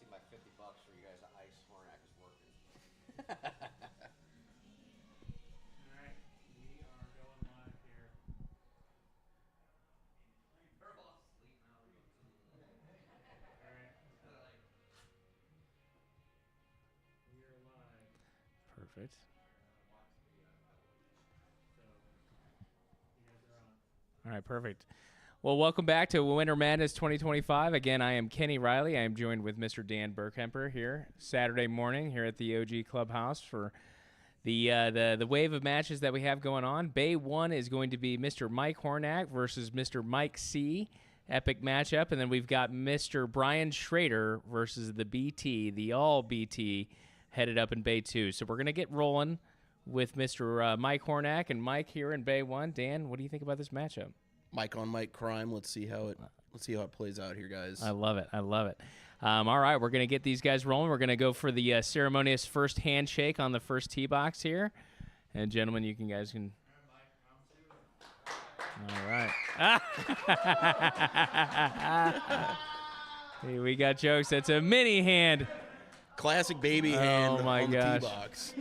see my $50 for you guys. The ice Hornak is working. All right, we are going live here. They're all asleep now. All right, we are live. Perfect. So you guys are on. All right, perfect. Well, welcome back to Winter Madness 2025. Again, I am Kenny Riley. I am joined with Mr. Dan Burkemper here Saturday morning here at the OG Clubhouse for the wave of matches that we have going on. Bay 1 is going to be Mr. Mike Hornak versus Mr. Mike C. Epic matchup. And then we've got Mr. Brian Schroeder versus the BT, the all BT, headed up in Bay 2. So we're going to get rolling with Mr. Mike Hornak and Mike here in Bay 1. Dan, what do you think about this matchup? Mike on Mike crime. Let's see how it plays out here, guys. I love it. All right, we're gonna get these guys rolling. We're gonna go for the ceremonious first handshake on the first tee box here, and gentlemen, you guys can. All right. Hey, we got jokes. That's a mini hand. Classic baby hand my on gosh. the tee box.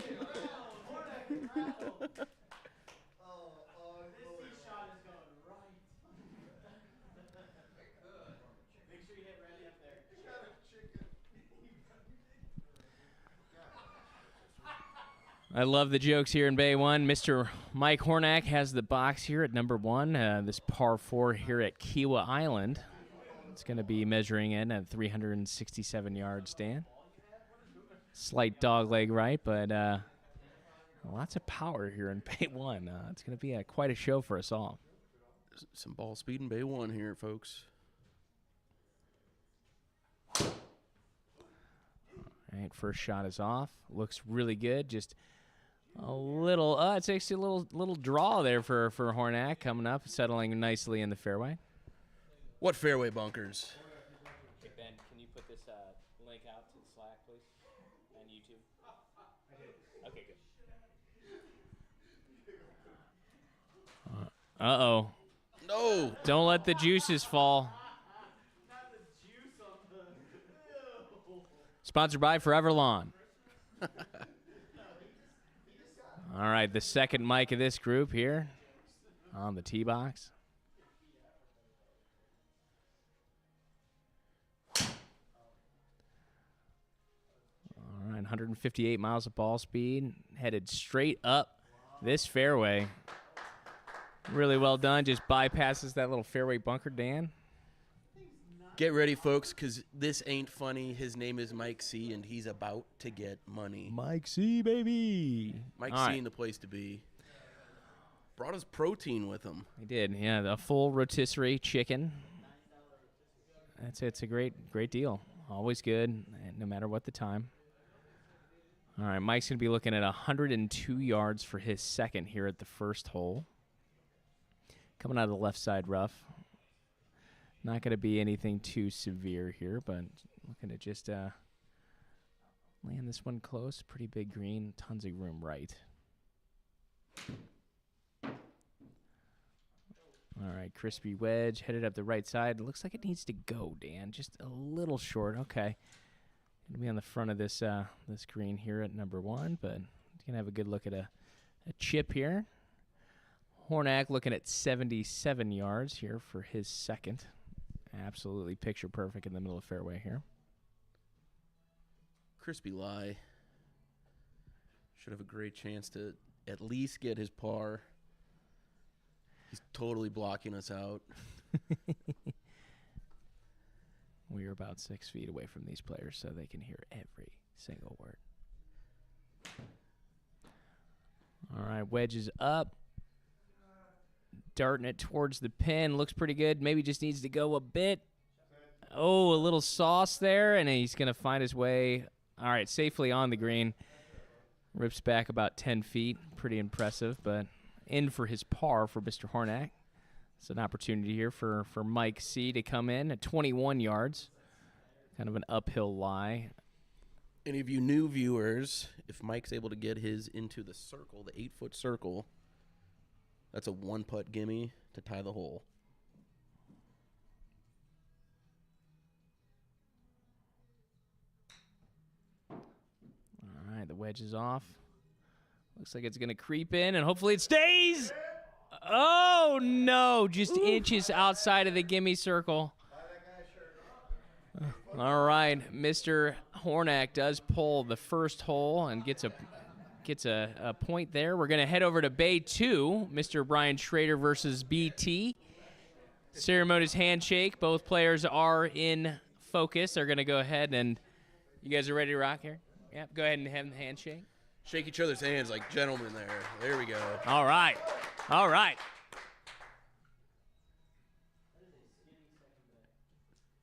I love the jokes here in Bay 1. Mr. Mike Hornak has the box here at number 1, this par 4 here at Kiawah Island. It's going to be measuring in at 367 yards, Dan. Slight dog leg right, but lots of power here in Bay 1. It's going to be quite a show for us all. Some ball speed in Bay 1 here, folks. All right, first shot is off. Looks really good. Just a little, it's actually a little draw there for Hornak coming up, settling nicely in the fairway. What fairway bunkers? Hey, Ben, can you put this link out to the Slack, please, and YouTube? Okay, good. Uh-oh. No. Don't let the juices fall. Sponsored by Forever Lawn. All right, the second mic of this group here on the tee box. All right, 158 miles of ball speed, headed straight up this fairway. Really well done, just bypasses that little fairway bunker, Dan. Get ready, folks, because this ain't funny. His name is Mike C, and he's about to get money. Mike C, baby. Mike All C right. in the place to be. Brought his protein with him. He did, yeah, the full rotisserie chicken. It's a great deal. Always good, no matter what the time. All right, Mike's going to be looking at 102 yards for his second here at the first hole. Coming out of the left side rough. Not going to be anything too severe here, but looking to just land this one close. Pretty big green, tons of room right. All right, crispy wedge headed up the right side. Looks like it needs to go, Dan. Just a little short. Okay. Going to be on the front of this this green here at number 1, but going to have a good look at a chip here. Hornak looking at 77 yards here for his second. Absolutely picture perfect in the middle of the fairway here. Crispy lie. Should have a great chance to at least get his par. He's totally blocking us out. We are about 6 feet away from these players, so they can hear every single word. All right, wedge is up. Darting it towards the pin. Looks pretty good. Maybe just needs to go a bit. Oh, a little sauce there, and he's going to find his way, all right, safely on the green. Rips back about 10 feet. Pretty impressive, but in for his par for Mr. Hornak. It's an opportunity here for Mike C to come in at 21 yards. Kind of an uphill lie. Any of you new viewers, if Mike's able to get his into the circle, the 8-foot circle, that's a one-putt gimme to tie the hole. wedge is off. Looks like it's going to creep in, and hopefully it stays. Oh, no, just inches outside of the gimme circle. All right, Mr. Hornak does pull the first hole and gets a point there. We're going to head over to Bay 2, Mr. Brian Schroeder versus BT. Ceremonious handshake. Both players are in focus. They're going to go ahead and you guys are ready to rock here? Yep, go ahead and have the handshake. Shake each other's hands like gentlemen there. There we go. All right. All right.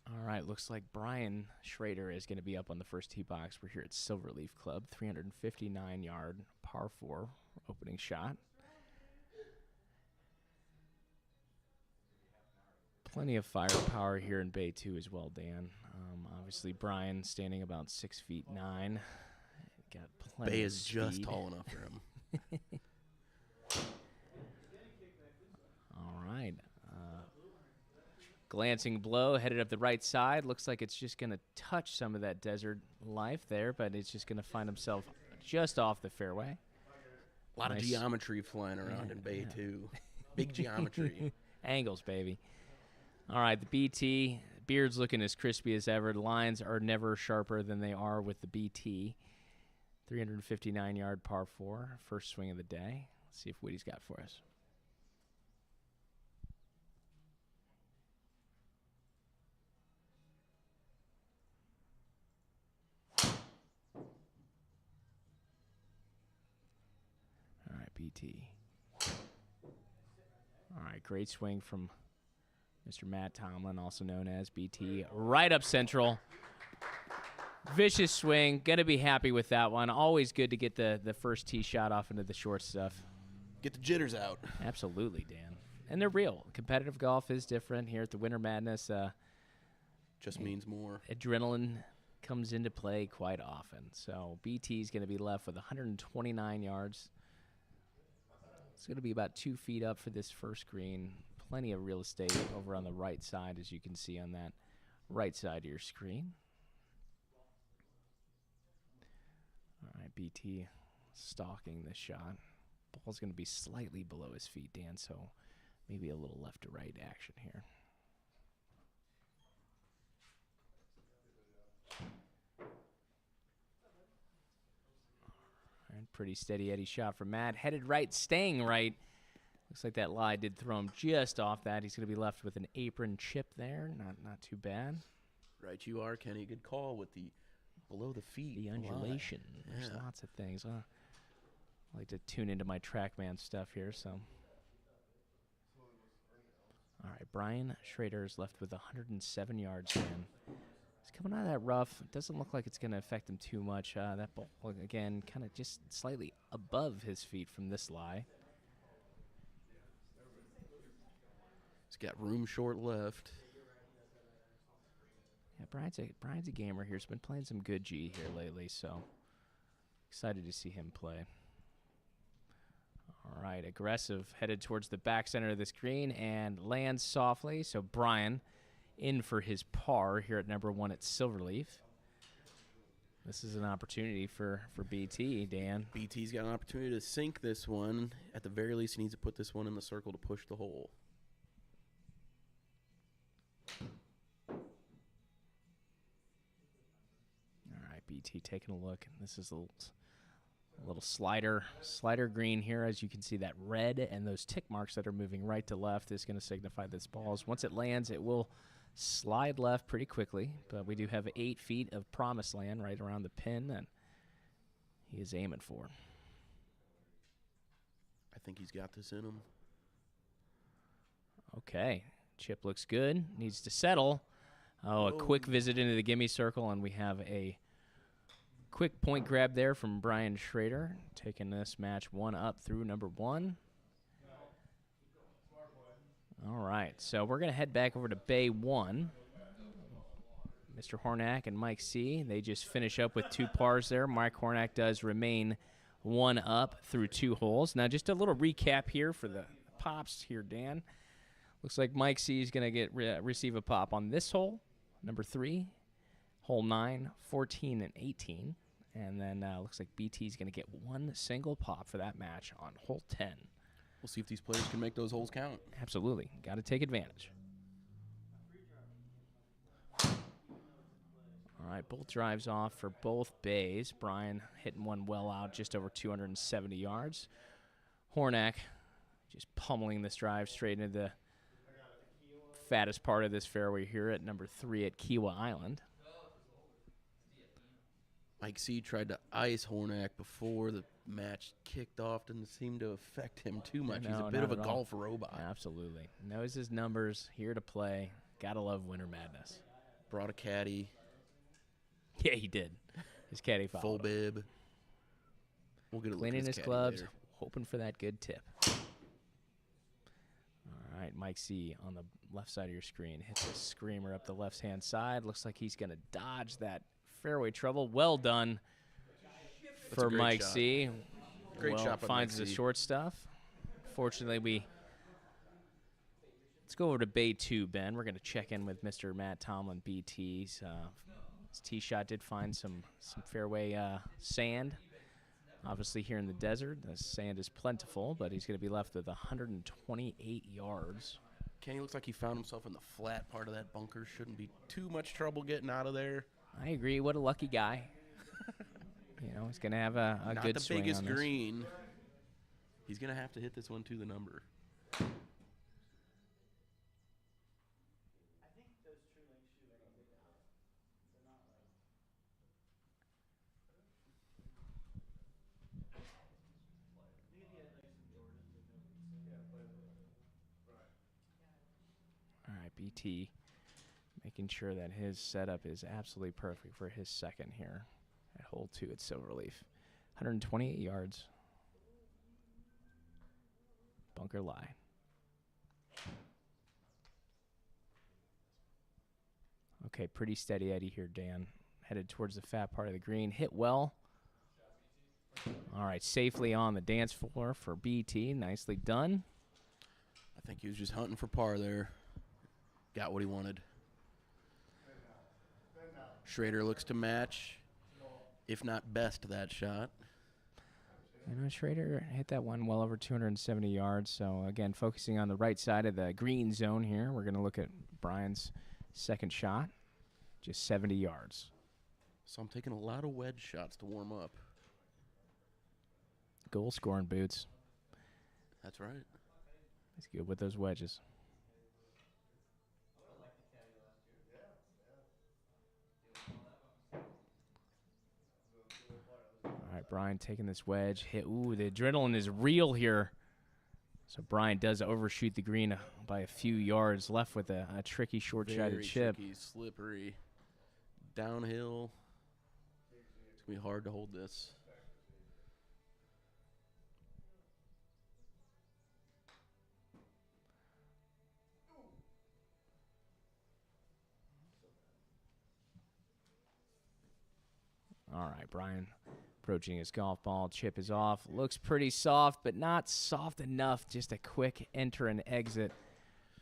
All right, looks like Brian Schroeder is going to be up on the first tee box. We're here at Silverleaf Club, 359-yard par 4 opening shot. Plenty of firepower here in Bay 2 as well, Dan. Obviously, Brian standing about 6'9". Got plenty Bay of is speed. just tall enough for him. All right. Glancing blow headed up the right side. Looks like it's just going to touch some of that desert life there, but it's just going to find himself just off the fairway. A lot Nice. of geometry flying around in Bay 2. Big geometry. Angles, baby. All right, the BT. Beard's looking as crispy as ever. The lines are never sharper than they are with the BT. 359-yard par 4. First swing of the day. Let's see if Woody's got for us. All right, BT. All right, great swing from Mr. Matt Tomlin, also known as BT. Right up central. Vicious swing. Going to be happy with that one. Always good to get the first tee shot off into the short stuff. Get the jitters out. Absolutely, Dan. And they're real. Competitive golf is different here at the Winter Madness. Just means more. Adrenaline comes into play quite often. So BT is going to be left with 129 yards. It's going to be about 2 feet up for this first green. Plenty of real estate over on the right side, as you can see on that right side of your screen. All right, BT stalking this shot. Ball's going to be slightly below his feet, Dan, so maybe a little left to right action here. All right, pretty steady Eddie shot from Matt. Headed right, staying right. Looks like that lie did throw him just off that. He's going to be left with an apron chip there. Not too bad. Right you are, Kenny. Good call with the below the feet. The undulation. lie. There's Yeah. lots of things. I like to tune into my TrackMan stuff here. So, all right, Brian Schroeder is left with 107 yards. Man, he's coming out of that rough. It doesn't look like it's going to affect him too much. That ball again, kind of just slightly above his feet from this lie. He's got room short left. Yeah, Brian's a gamer here. He's been playing some good G here lately, so excited to see him play. All right, aggressive, headed towards the back center of this green and lands softly. So Brian in for his par here at number 1 at Silverleaf. This is an opportunity for BT, Dan. BT's got an opportunity to sink this one. At the very least, he needs to put this one in the circle to push the hole. All right, BT taking a look. This is a little slider green here. As you can see, that red and those tick marks that are moving right to left is going to signify this ball. Once it lands, it will slide left pretty quickly. But we do have 8 feet of promised land right around the pin that he is aiming for. I think he's got this in him. Okay, chip looks good. Needs to settle. Oh, a quick visit into the gimme circle, and we have a quick point grab there from Brian Schroeder, taking this match 1 up through number 1. All right, so we're going to head back over to Bay 1. Mr. Hornak and Mike C., they just finish up with 2 pars there. Mike Hornak does remain 1 up through 2 holes. Now, just a little recap here for the pops here, Dan. Looks like Mike C. is going to get receive a pop on this hole, number 3, hole 9, 14, and 18. And then looks like BT's going to get one single pop for that match on hole 10. We'll see if these players can make those holes count. Absolutely. Got to take advantage. All right, both drives off for both bays. Brian hitting one well out, just over 270 yards. Hornak just pummeling this drive straight into the fattest part of this fairway here at number 3 at Kiawah Island. Mike C tried to ice Hornak before the match kicked off. Didn't seem to affect him too much. He's No, a bit not of a at all. golf robot. Absolutely. Knows his numbers, here to play. Gotta love Winter Madness. Brought a caddy, Yeah, he did. His caddy followed full him. bib. We'll get a look at Cleaning his caddy clubs, later. hoping for that good tip. All right, Mike C on the left side of your screen. Hits a screamer up the left-hand side. Looks like he's going to dodge that fairway trouble. Well done That's a for great Mike shot. C. Great well, shot by finds Mike the C. short stuff. Fortunately, let's go over to Bay 2, Ben. We're going to check in with Mr. Matt Tomlin, BT's. His tee shot did find some fairway sand. Obviously, here in the desert, the sand is plentiful, but he's going to be left with 128 yards. Kenny looks like he found himself in the flat part of that bunker. Shouldn't be too much trouble getting out of there. I agree. What a lucky guy. He's going to have a Not good the swing biggest on this. green. He's going to have to hit this one to the number. All right, BT making sure that his setup is absolutely perfect for his second here at hole 2 at Silverleaf. 128 yards. Bunker lie. Okay, pretty steady Eddie here, Dan. Headed towards the fat part of the green. Hit well. All right, safely on the dance floor for BT. Nicely done. I think he was just hunting for par there. Got what he wanted. Schroeder looks to match, if not best, that shot. Schroeder hit that one well over 270 yards. So, again, focusing on the right side of the green zone here. We're going to look at Brian's second shot. Just 70 yards. So I'm taking a lot of wedge shots to warm up. Goal scoring boots. That's right. He's good with those wedges. All right, Brian taking this wedge. Hit. Ooh, the adrenaline is real here. So Brian does overshoot the green by a few yards, left with a tricky short-shotted Very chip. tricky, slippery. Downhill. It's going to be hard to hold this. All right, Brian approaching his golf ball. Chip is off. Looks pretty soft, but not soft enough. Just a quick enter and exit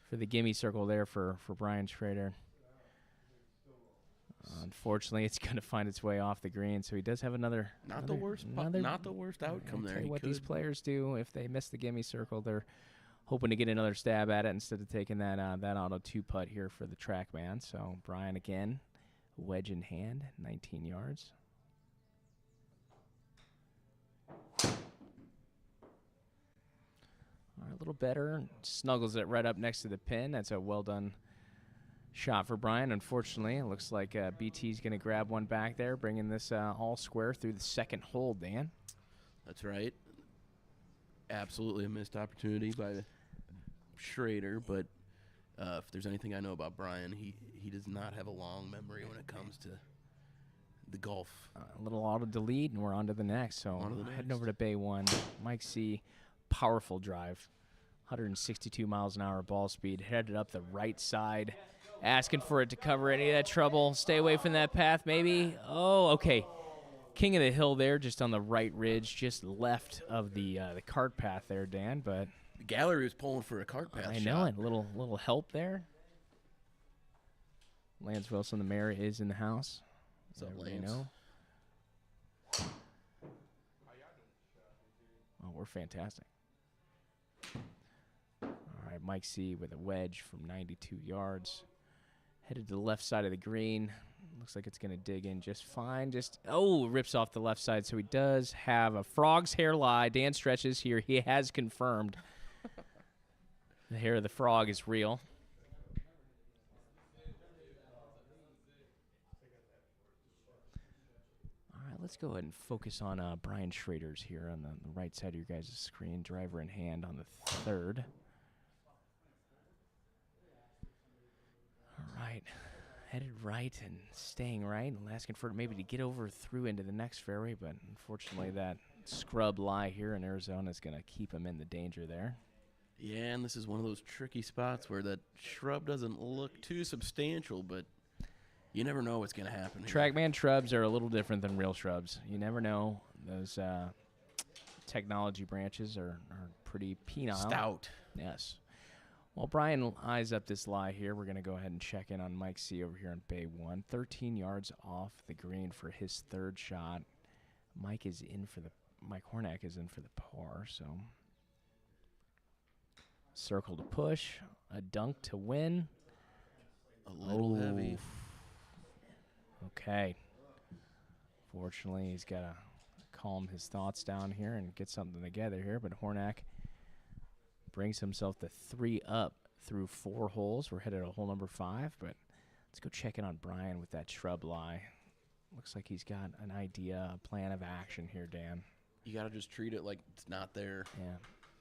for the gimme circle there for Brian Schroeder. Unfortunately, it's going to find its way off the green, so he does have another. Not the worst outcome there. Tell you He what these could- players do if they miss the gimme circle, they're hoping to get another stab at it instead of taking that auto 2-putt here for the TrackMan. So Brian again, wedge in hand, 19 yards. All right, a little better. Snuggles it right up next to the pin. That's a well done shot for Brian. Unfortunately, it looks like BT's going to grab one back there, bringing this all square through the second hole, Dan. That's right. Absolutely a missed opportunity by Schroeder, but if there's anything I know about Brian, he does not have a long memory when it comes to the golf. A little auto delete, and we're on to the next. So On to the heading next. over to Bay 1. Mike C, powerful drive. 162 miles an hour ball speed. Headed up the right side. Asking for it to cover any of that trouble. Stay away from that path, maybe. Oh, okay. King of the hill there, just on the right ridge, just left of the cart path there, Dan. But The gallery was pulling for a cart path I shot. know it. Little help there. Lance Wilson, the mayor, is in the house. What's up, Everybody Lance? know. were fantastic. All right, Mike C with a wedge from 92 yards. Headed to the left side of the green. Looks like it's going to dig in just fine. Rips off the left side. So he does have a frog's hair lie. Dan stretches here. He has confirmed the hair of the frog is real. All right, let's go ahead and focus on Brian Schroeder's here on the right side of your guys' screen. Driver in hand on the third. All right. Headed right and staying right and asking for it maybe to get over through into the next fairway, but unfortunately that scrub lie here in Arizona is going to keep him in the danger there. Yeah, and this is one of those tricky spots where that shrub doesn't look too substantial, but you never know what's going to happen. Trackman shrubs are a little different than real shrubs. You never know. Those technology branches are pretty penile. Stout. Yes. While Brian eyes up this lie here, we're going to go ahead and check in on Mike C over here on Bay 1. 13 yards off the green for his third shot. Mike Hornak is in for the par, so circle to push, a dunk to win. A little heavy. Okay. Fortunately, he's got to calm his thoughts down here and get something together here, but Hornak brings himself to 3 up through 4 holes. We're headed to hole number 5, but let's go check in on Brian with that shrub lie. Looks like he's got an idea, a plan of action here, Dan. You got to just treat it like it's not there. Yeah,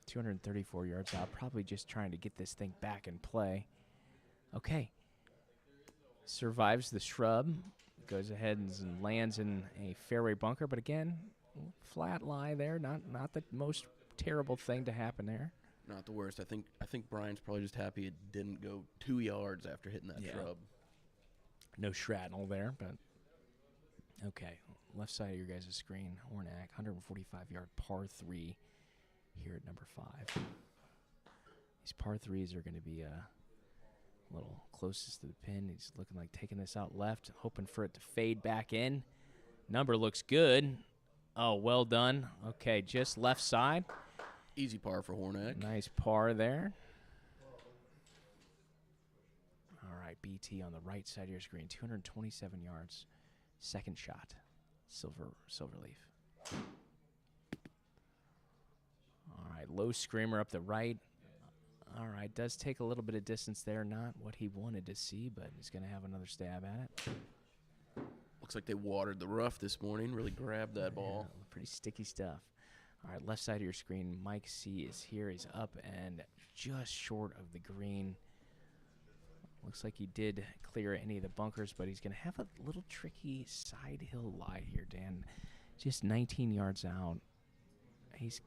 234 yards out, probably just trying to get this thing back in play. Okay. Survives the shrub, goes ahead and lands in a fairway bunker, but again, flat lie there, not the most terrible thing to happen there. Not the worst. I think Brian's probably just happy it didn't go 2 yards after hitting that shrub. No shrapnel there, but okay. Left side of your guys' screen, Hornak, 145-yard par 3 here at number 5. These par 3s are going to be a little closest to the pin. He's looking like taking this out left, hoping for it to fade back in. Number looks good. Oh, well done. Okay, just left side. Easy par for Hornak. Nice par there. All right, BT on the right side of your screen, 227 yards. Second shot, silver leaf. All right, low screamer up the right. All right, does take a little bit of distance there. Not what he wanted to see, but he's going to have another stab at it. Looks like they watered the rough this morning. Really grabbed that ball. Yeah, pretty sticky stuff. All right, left side of your screen, Mike C is here. He's up and just short of the green. Looks like he did clear any of the bunkers, but he's going to have a little tricky side hill lie here, Dan. Just 19 yards out. He's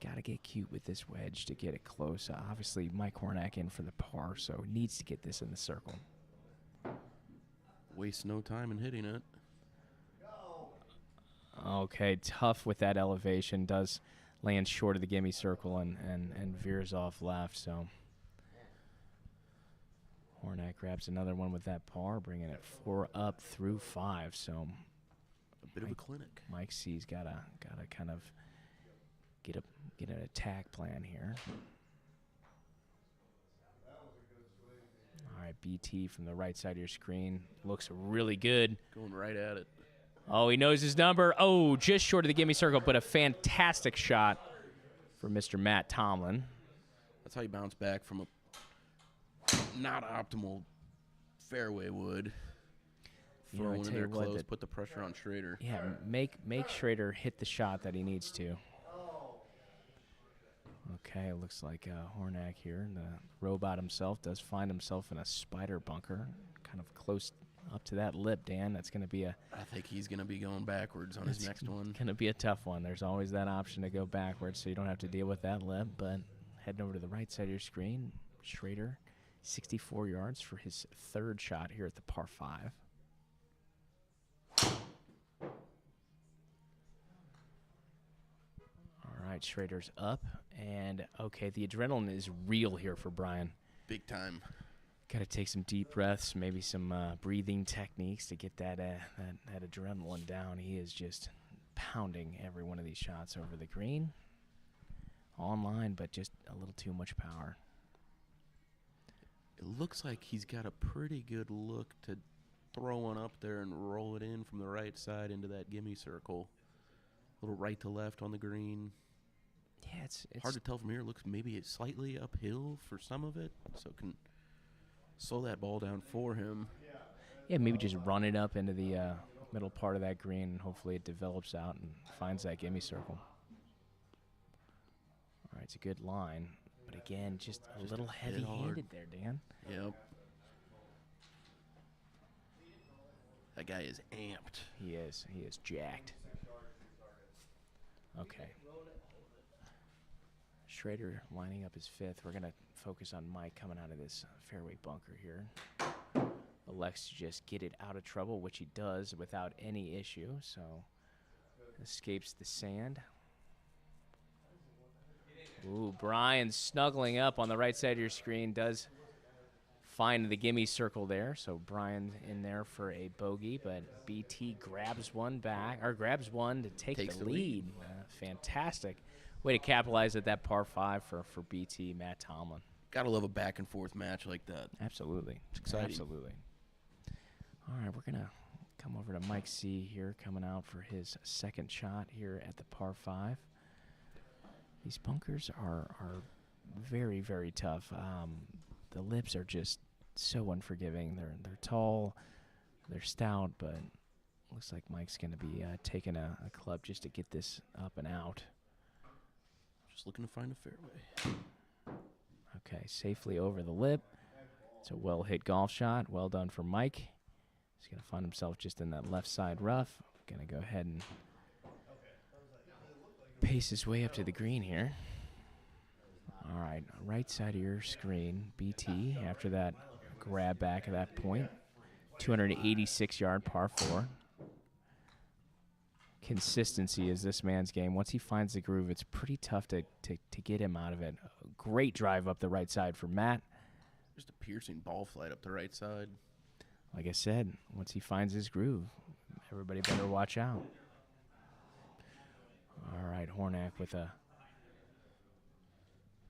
got to get cute with this wedge to get it close. Obviously, Mike Hornak in for the par, so needs to get this in the circle. Waste no time in hitting it. Okay, tough with that elevation. Does land short of the gimme circle and veers off left. So Hornak grabs another one with that par, bringing it 4 up through 5. So a bit of a clinic. Mike C's gotta kind of get an attack plan here. All right, BT from the right side of your screen looks really good. Going right at it. Oh, he knows his number. Oh, just short of the gimme circle, but a fantastic shot for Mr. Matt Tomlin. That's how you bounce back from a not optimal fairway wood. Throw in there close, put the pressure on Schroeder. Yeah, make Schroeder hit the shot that he needs to. Okay, it looks like Hornak here, the robot himself, does find himself in a spider bunker, kind of close up to that lip, Dan. That's going to be I think he's going to be going backwards on his next one. Going to be a tough one. There's always that option to go backwards, so you don't have to deal with that lip. But heading over to the right side of your screen, Schroeder, 64 yards for his third shot here at the par 5. All right, Schroeder's up, and okay, the adrenaline is real here for Brian. Big time. Got to take some deep breaths, maybe some breathing techniques to get that adrenaline down. He is just pounding every one of these shots over the green. online, but just a little too much power. It looks like he's got a pretty good look to throw one up there and roll it in from the right side into that gimme circle. A little right to left on the green. Yeah, it's hard to tell from here. It looks maybe it's slightly uphill for some of it, so can slow that ball down for him. Yeah, maybe just run it up into the middle part of that green, and hopefully it develops out and finds that gimme circle. All right, it's a good line, but again, just a little heavy-handed there, Dan. Yep. That guy is amped. He is. He is jacked. Okay. Schroeder lining up his fifth. We're going to focus on Mike coming out of this fairway bunker here. Elects to just get it out of trouble, which he does without any issue, so escapes the sand. Ooh, Brian snuggling up on the right side of your screen does find the gimme circle there, so Brian in there for a bogey, but BT grabs one back, or grabs one to take the lead. Fantastic way to capitalize at that par 5 for BT, Matt Tomlin. Gotta love a back and forth match like that. Absolutely. It's exciting. Absolutely. All right, we're going to come over to Mike C here, coming out for his second shot here at the par 5. These bunkers are very, very tough. The lips are just so unforgiving. They're tall, they're stout, but looks like Mike's going to be taking a club just to get this up and out. Just looking to find a fairway. Okay, safely over the lip. It's a well-hit golf shot. Well done for Mike. He's going to find himself just in that left side rough. Going to go ahead and pace his way up to the green here. All right, right side of your screen, BT, after that grab back at that point. 286-yard par 4. Consistency is this man's game. Once he finds the groove, it's pretty tough to get him out of it. A great drive up the right side for Matt. Just a piercing ball flight up the right side. Like I said, once he finds his groove, everybody better watch out. All right, Hornak with a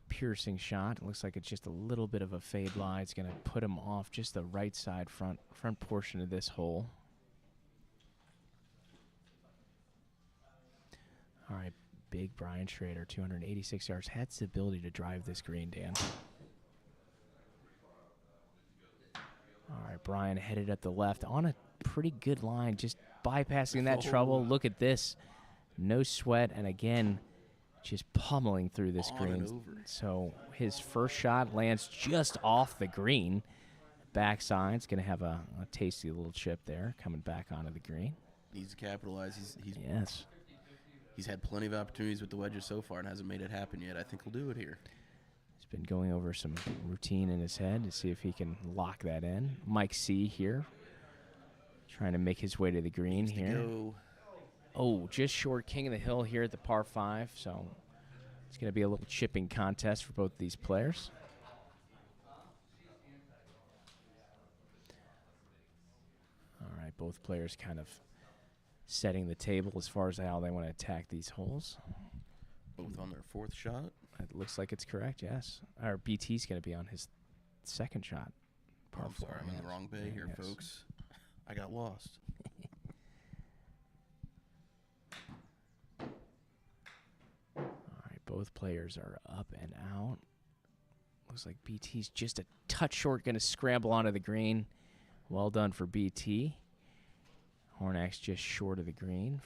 piercing shot. It looks like it's just a little bit of a fade lie. It's going to put him off just the right side front portion of this hole. All right, big Brian Schroeder, 286 yards. Had the ability to drive this green, Dan. All right, Brian headed up the left on a pretty good line, just bypassing that trouble. Look at this. No sweat, and again, just pummeling through this green. So his first shot lands just off the green. Backside's going to have a tasty little chip there coming back onto the green. Needs to capitalize. Yes. He's had plenty of opportunities with the wedges so far and hasn't made it happen yet. I think he'll do it here. He's been going over some routine in his head to see if he can lock that in. Mike C here, trying to make his way to the green here. Oh, just short king of the hill here at the par 5. So it's going to be a little chipping contest for both these players. All right, both players kind of setting the table as far as how they want to attack these holes. Both on their fourth shot. It looks like it's correct, yes. Our BT's going to be on his second shot. Par 4. I'm in the wrong bay here, folks. I got lost. All right, both players are up and out. Looks like BT's just a touch short, going to scramble onto the green. Well done for BT. Hornak's just short of the green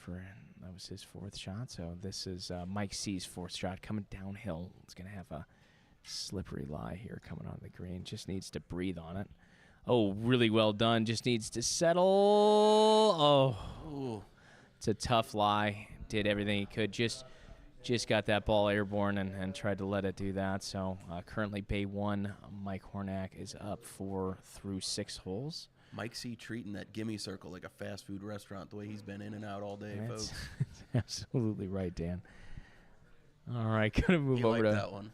that was his fourth shot. So this is Mike C's fourth shot coming downhill. It's going to have a slippery lie here coming on the green. Just needs to breathe on it. Oh, really well done. Just needs to settle. Oh, ooh. It's a tough lie. Did everything he could. Just got that ball airborne and tried to let it do that. So currently Bay 1, Mike Hornak is up 4 through 6 holes. Mike C treating that gimme circle like a fast food restaurant the way he's been in and out all day, folks. That's absolutely right, Dan. All right, going to move over to that one.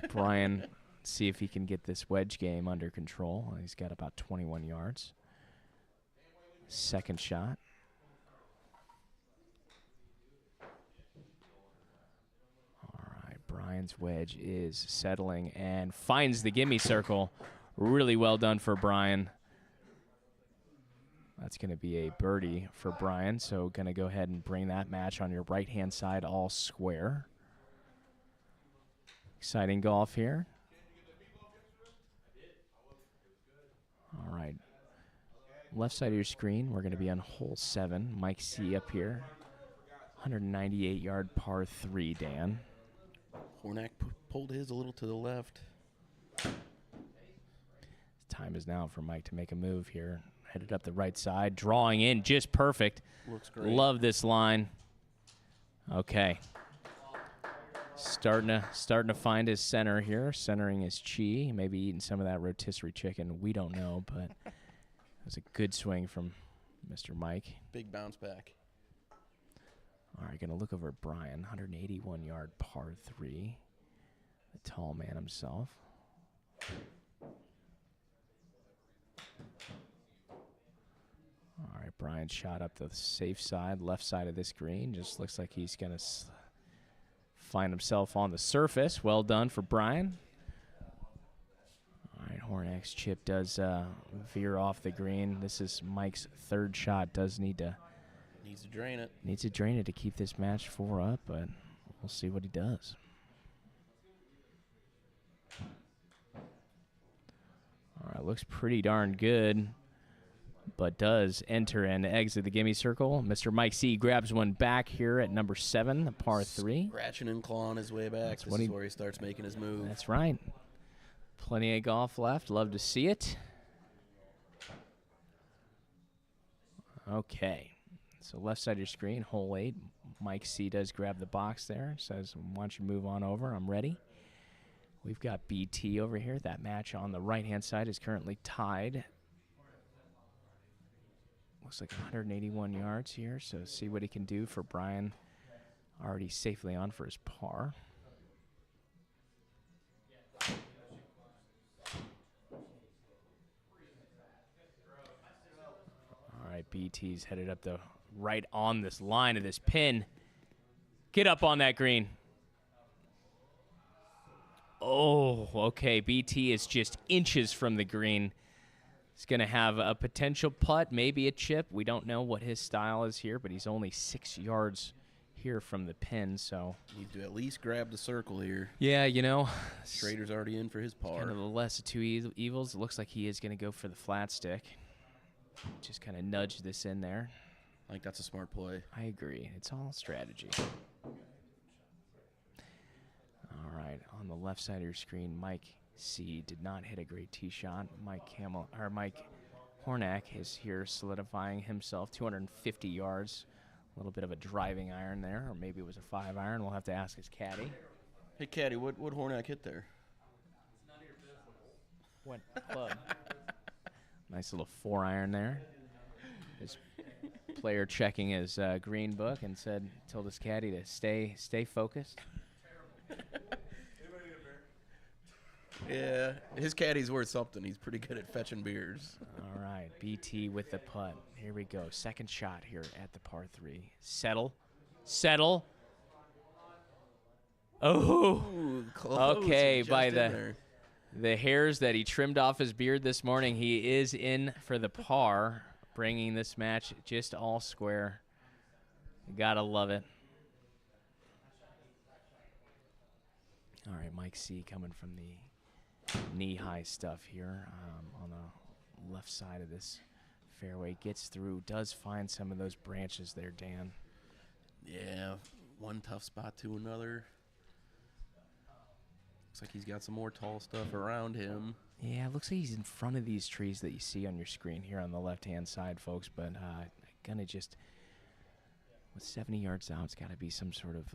Brian, see if he can get this wedge game under control. He's got about 21 yards. Second shot. All right, Brian Brian's wedge is settling and finds the gimme circle. Really well done for Brian. That's going to be a birdie for Brian, so going to go ahead and bring that match on your right-hand side all square. Exciting golf here. All right. Left side of your screen, we're going to be on hole 7. Mike C up here. 198-yard par 3, Dan. Hornak pulled his a little to the left. Time is now for Mike to make a move here. Headed up the right side, drawing in just perfect. Looks great. Love this line. Okay. Starting to find his center here, centering his chi, maybe eating some of that rotisserie chicken. We don't know, but it was a good swing from Mr. Mike. Big bounce back. All right, going to look over at Brian, 181-yard par 3. The tall man himself. All right, Brian shot up the safe side, left side of this green. Just looks like he's going to find himself on the surface. Well done for Brian. All right, Hornak's chip does veer off the green. This is Mike's third shot. Does need to... Needs to drain it. Needs to drain it to keep this match 4 up, but we'll see what he does. All right, looks pretty darn good, but does enter and exit the gimme circle. Mr. Mike C grabs one back here at number 7, the par 3. Scratching and clawing his way back. This is where he starts making his move. That's right. Plenty of golf left. Love to see it. Okay. So left side of your screen, hole 8. Mike C does grab the box there. Says, why don't you move on over? I'm ready. We've got BT over here. That match on the right-hand side is currently tied. Looks like 181 yards here, so see what he can do for Brian. Already safely on for his par. All right, BT's headed up the right on this line of this pin. Get up on that green. Oh, okay. BT is just inches from the green. He's going to have a potential putt, maybe a chip. We don't know what his style is here, but he's only 6 yards here from the pin, so. Need to at least grab the circle here. Yeah, you know. Schroeder's already in for his par. Kind of the less of two evils. It looks like he is going to go for the flat stick. Just kind of nudge this in there. I think that's a smart play. I agree. It's all strategy. All right, on the left side of your screen, Mike C did not hit a great tee shot. Mike Hornak is here solidifying himself 250 yards. A little bit of a driving iron there, or maybe it was a 5-iron. We'll have to ask his caddy. Hey, caddy, what Hornak hit there? What club? Nice little 4-iron there. His player checking his green book and told his caddy to stay focused. Yeah, his caddy's worth something. He's pretty good at fetching beers. All right, BT with the putt. Here we go. Second shot here at the par 3. Settle. Oh. Ooh, close. Okay, Just by in there. the hairs that he trimmed off his beard this morning, he is in for the par, bringing this match just all square. Gotta love it. All right, Mike C coming from the knee-high stuff here on the left side of this fairway. Gets through, does find some of those branches there, Dan. Yeah, one tough spot to another. Looks like he's got some more tall stuff around him. Yeah, it looks like he's in front of these trees that you see on your screen here on the left-hand side, folks. But gonna just, with 70 yards out, it's got to be some sort of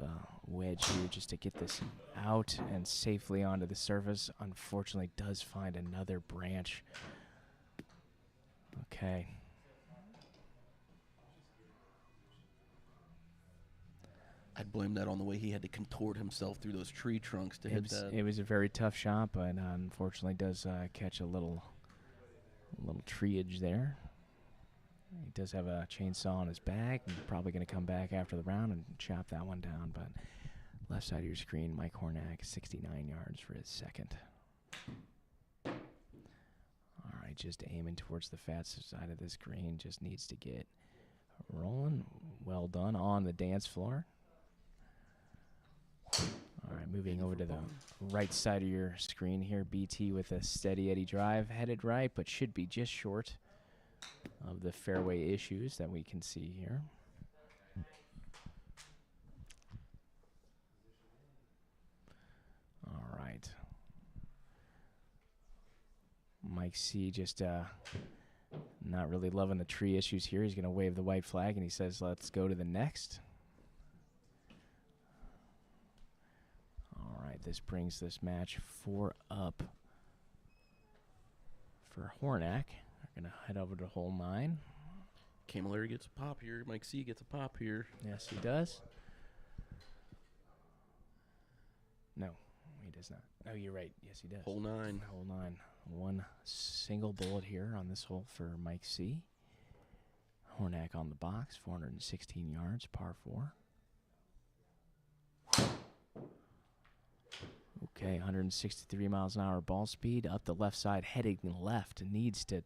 wedge here just to get this out and safely onto the surface. Unfortunately, does find another branch. Okay. I'd blame that on the way he had to contort himself through those tree trunks to hit that. It was a very tough shot, but unfortunately does catch a little treeage there. He does have a chainsaw on his back, and probably going to come back after the round and chop that one down. But Left side of your screen, Mike Hornak, 69 yards for his second. All right, just aiming towards the fat side of this green. Just needs to get rolling. Well done on the dance floor. All right, moving over to the right side of your screen here. BT with a steady Eddie drive, headed right, but should be just short of the fairway issues that we can see here. All right. Mike C just not really loving the tree issues here. He's going to wave the white flag, and he says, let's go to the next. All right, this brings this match 4 up for Hornak. We're going to head over to hole 9. Camilleri gets a pop here. Mike C gets a pop here. Yes, he does. No, he does not. No, you're right. Yes, he does. Hole 9. Hole 9. One single bullet here on this hole for Mike C. Hornak on the box, 416 yards, par 4. Okay, 163 miles an hour ball speed. Up the left side, heading left. Needs to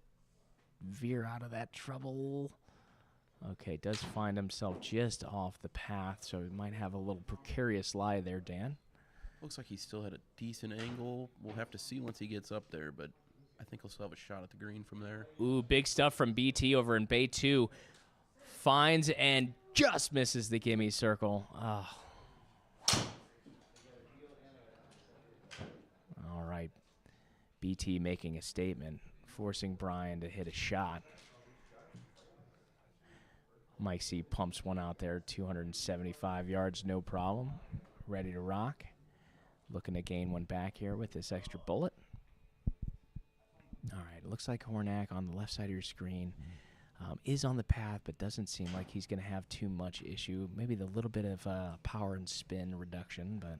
veer out of that trouble. Okay, does find himself just off the path, so he might have a little precarious lie there, Dan. Looks like he still had a decent angle. We'll have to see once he gets up there, but I think he'll still have a shot at the green from there. Ooh, big stuff from BT over in Bay 2. Finds and just misses the gimme circle. Oh. All right. BT making a statement, forcing Brian to hit a shot. Mike C pumps one out there, 275 yards, no problem. Ready to rock. Looking to gain one back here with this extra bullet. All right, it looks like Hornak on the left side of your screen is on the path, but doesn't seem like he's going to have too much issue. Maybe the little bit of power and spin reduction, but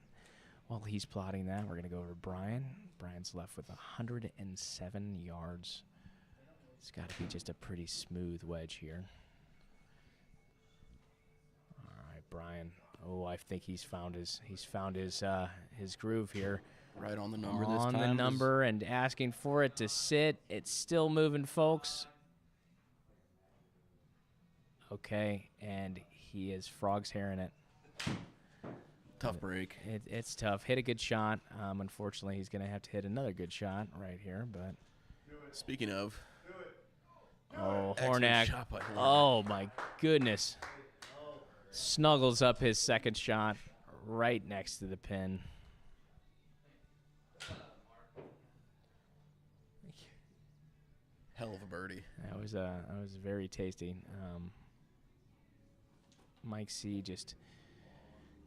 while he's plotting that, we're going to go over to Brian. Brian's left with 107 yards. It's got to be just a pretty smooth wedge here. All right, Brian. Oh, I think he's found his groove here. Right on the number this time. On the number and asking for it to sit. It's still moving, folks. Okay, and he is frog's hairing it. Tough break. It's tough. Hit a good shot. Unfortunately, he's going to have to hit another good shot right here. But speaking of, Hornak. Shot by Hornak. Oh my goodness. Snuggles up his second shot right next to the pin. Hell of a birdie. That was very tasty. Mike C just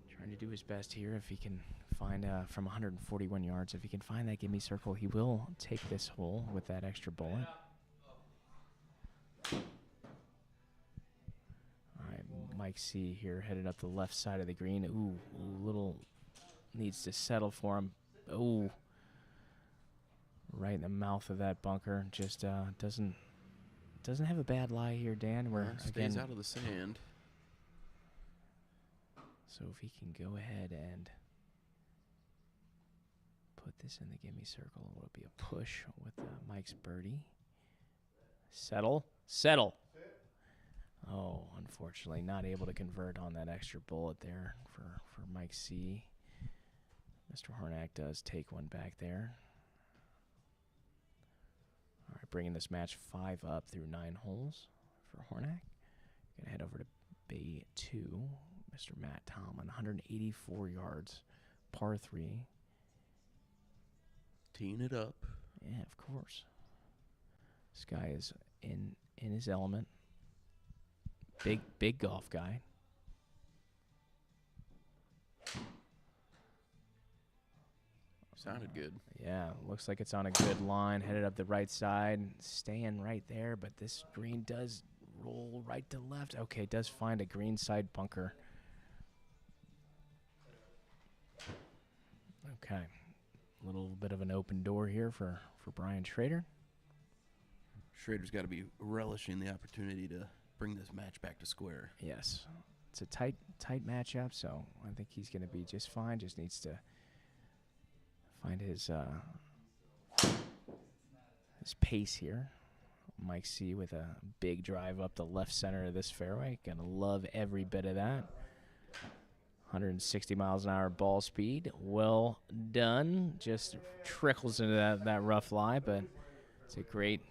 trying to do his best here. If he can find from 141 yards, if he can find that gimme circle, he will take this hole with that extra bullet. All right, Mike C here headed up the left side of the green. Ooh, little needs to settle for him. Ooh. Right in the mouth of that bunker. Just doesn't have a bad lie here, Dan. We're stays out of the sand. So if he can go ahead and put this in the gimme circle, it'll be a push with Mike's birdie. Settle. Oh, unfortunately, not able to convert on that extra bullet there for Mike C. Mr. Hornak does take one back there. All right, bringing this match 5 up through 9 holes for Hornak. Going to head over to Bay 2. Mr. Matt Tomlin, 184 yards, par 3. Teeing it up. Yeah, of course. This guy is in his element. Big golf guy. Sounded good. Yeah, looks like it's on a good line. Headed up the right side, staying right there, but this green does roll right to left. Okay, does find a green side bunker. Okay, a little bit of an open door here for Brian Schroeder. Schroeder's got to be relishing the opportunity to bring this match back to square. Yes, It's a tight matchup, so I think he's going to be just fine. Just needs to find his pace here. Mike C with a big drive up the left center of this fairway. Gonna love every bit of that. 160 miles an hour ball speed. Well done. Just trickles into that rough lie, but it's a great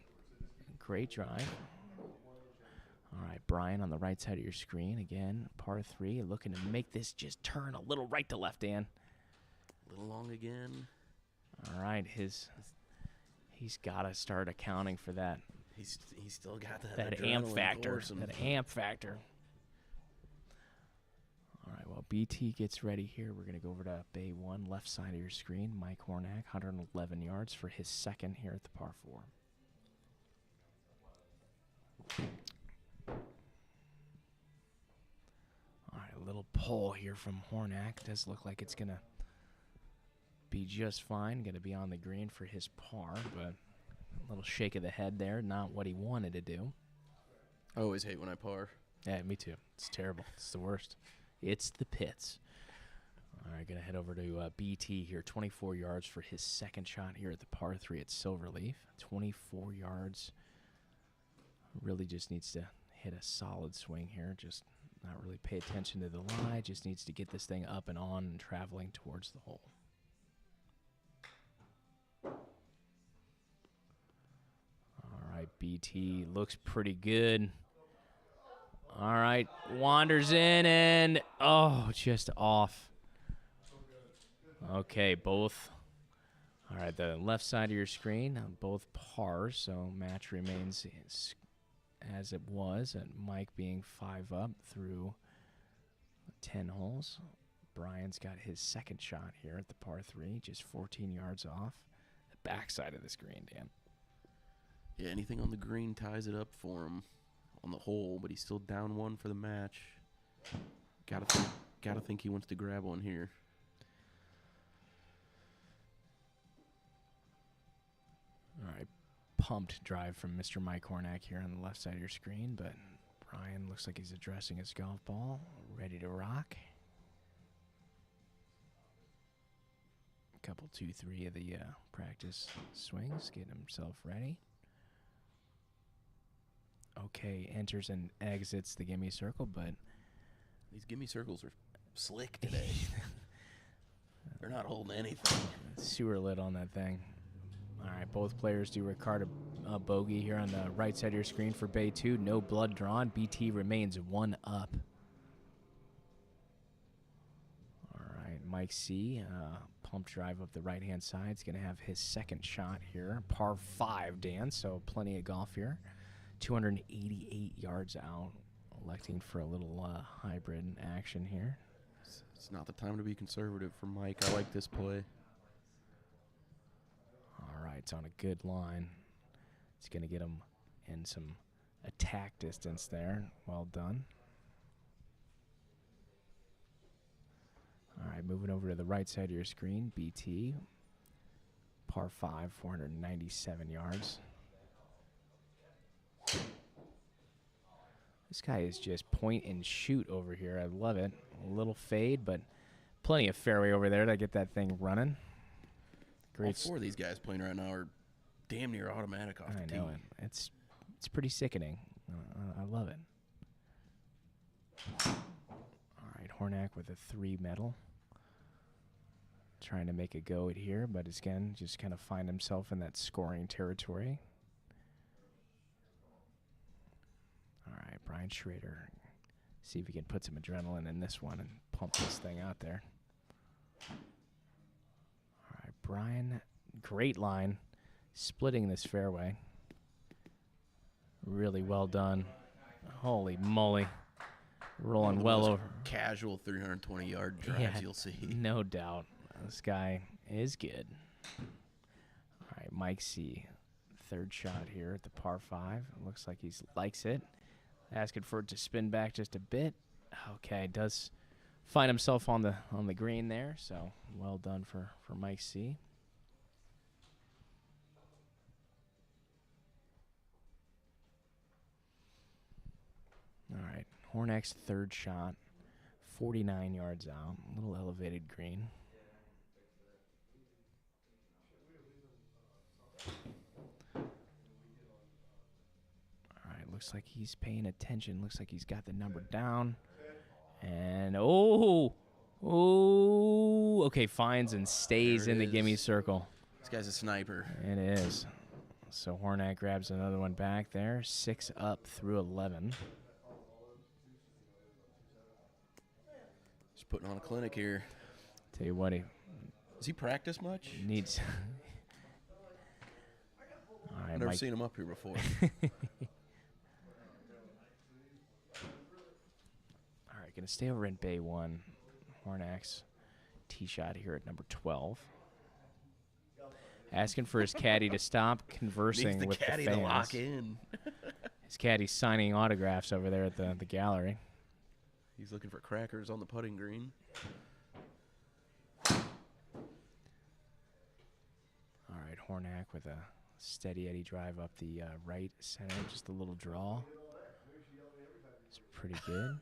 drive. All right, Brian on the right side of your screen. Again, par 3. Looking to make this just turn a little right to left, Dan. A little long again. All right, he's got to start accounting for that. He's still got That amp factor. That amp factor. All right, well, BT gets ready here. We're going to go over to Bay 1, left side of your screen. Mike Hornak, 111 yards for his second here at the par 4. All right, a little pull here from Hornak. Does look like it's going to be just fine. Going to be on the green for his par, but a little shake of the head there. Not what he wanted to do. I always hate when I par. Yeah, me too. It's terrible. It's the worst. It's the pits. All right, going to head over to BT here. 24 yards for his second shot here at the par 3 at Silverleaf. 24 yards. Really just needs to hit a solid swing here. Just not really pay attention to the lie. Just needs to get this thing up and on and traveling towards the hole. All right, BT looks pretty good. All right, wanders in and, oh, just off. Okay, both. All right, the left side of your screen, both pars, so match remains as it was, and Mike being 5 up through 10 holes. Brian's got his second shot here at the par 3, just 14 yards off the backside of the screen, Dan. Yeah, anything on the green ties it up for him on the hole, but he's still down 1 for the match. Gotta think he wants to grab one here. All right, pumped drive from Mr. Mike Hornak here on the left side of your screen, but Brian looks like he's addressing his golf ball, ready to rock. A couple, 2, 3 of the practice swings, getting himself ready. Okay, enters and exits the gimme circle, but These gimme circles are slick today. They're not holding anything. sewer lid on that thing. All right, both players do record a bogey here on the right side of your screen for Bay 2. No blood drawn. BT remains 1 up. All right, Mike C, pump drive up the right-hand side. He's going to have his second shot here. Par 5, Dan, so plenty of golf here. 288 yards out, electing for a little hybrid action here. It's not the time to be conservative for Mike. I like this play. All right, it's on a good line. It's going to get him in some attack distance there. Well done. All right, moving over to the right side of your screen, BT. Par 5, 497 yards. This guy is just point and shoot over here. I love it. A little fade, but plenty of fairway over there to get that thing running. All 4 of these guys playing right now are damn near automatic off the tee. I know it. It's pretty sickening. I love it. All right, Hornak with a 3 medal. Trying to make a go at here, but again, just kind of find himself in that scoring territory. All right, Brian Schroeder. See if he can put some adrenaline in this one and pump this thing out there. All right, Brian, great line, splitting this fairway. Really well done. Holy moly. Rolling well over. Casual 320-yard drives you'll see. No doubt. This guy is good. All right, Mike C. Third shot here at the par 5. Looks like he likes it. Asking for it to spin back just a bit. Okay, does find himself on the green there, so well done for Mike C. All right, Hornak's third shot. 49 yards out. A little elevated green. All right, looks like he's paying attention. Looks like he's got the number down. And, okay, finds and stays There in it the gimme is. circle. This guy's a sniper. It is. So Hornak grabs another one back there. 6 up through 11. Just putting on a clinic here. Tell you what, he Does he practice much? needs. All right, I've never Mike. seen him up here before. All right, going to stay over in Bay 1. Hornak's tee shot here at number 12. Asking for his caddy to stop conversing Needs the with caddy the to fans. lock in. His caddy's signing autographs over there at the gallery. He's looking for crackers on the putting green. All right, Hornak with a steady Eddie drive up the right center. Just a little draw. It's pretty good.